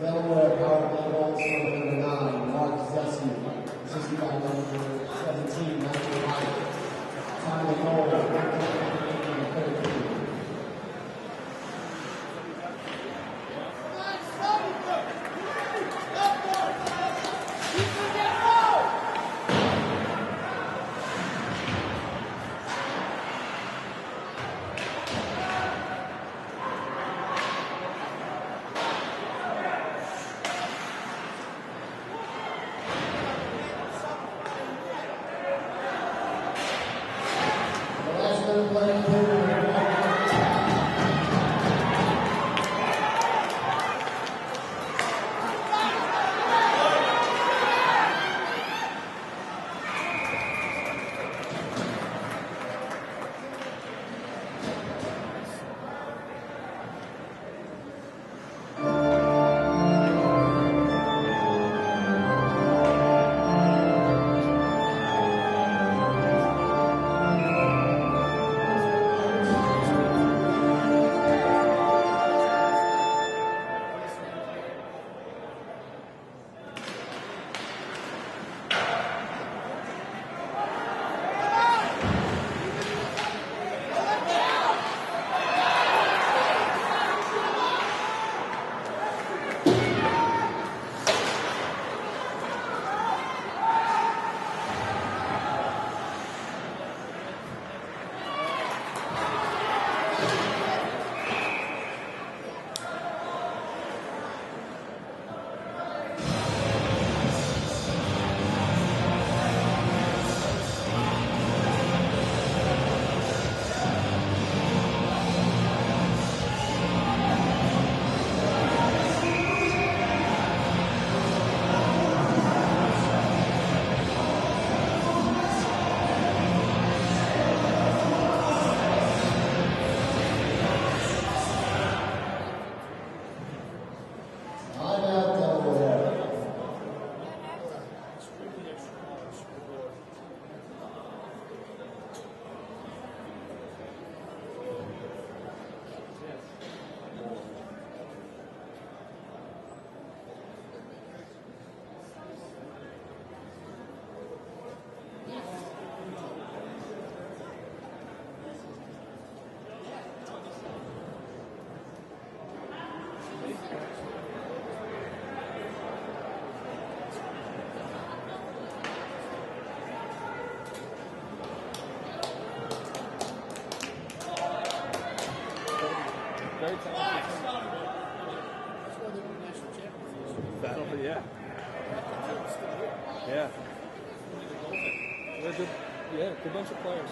Delaware power play goals number 9, Mark Zessi, 65 number 17, Matthew White. Time to goal, 1:33. Very talented. Yeah. Yeah. They're good. Yeah, good bunch of players.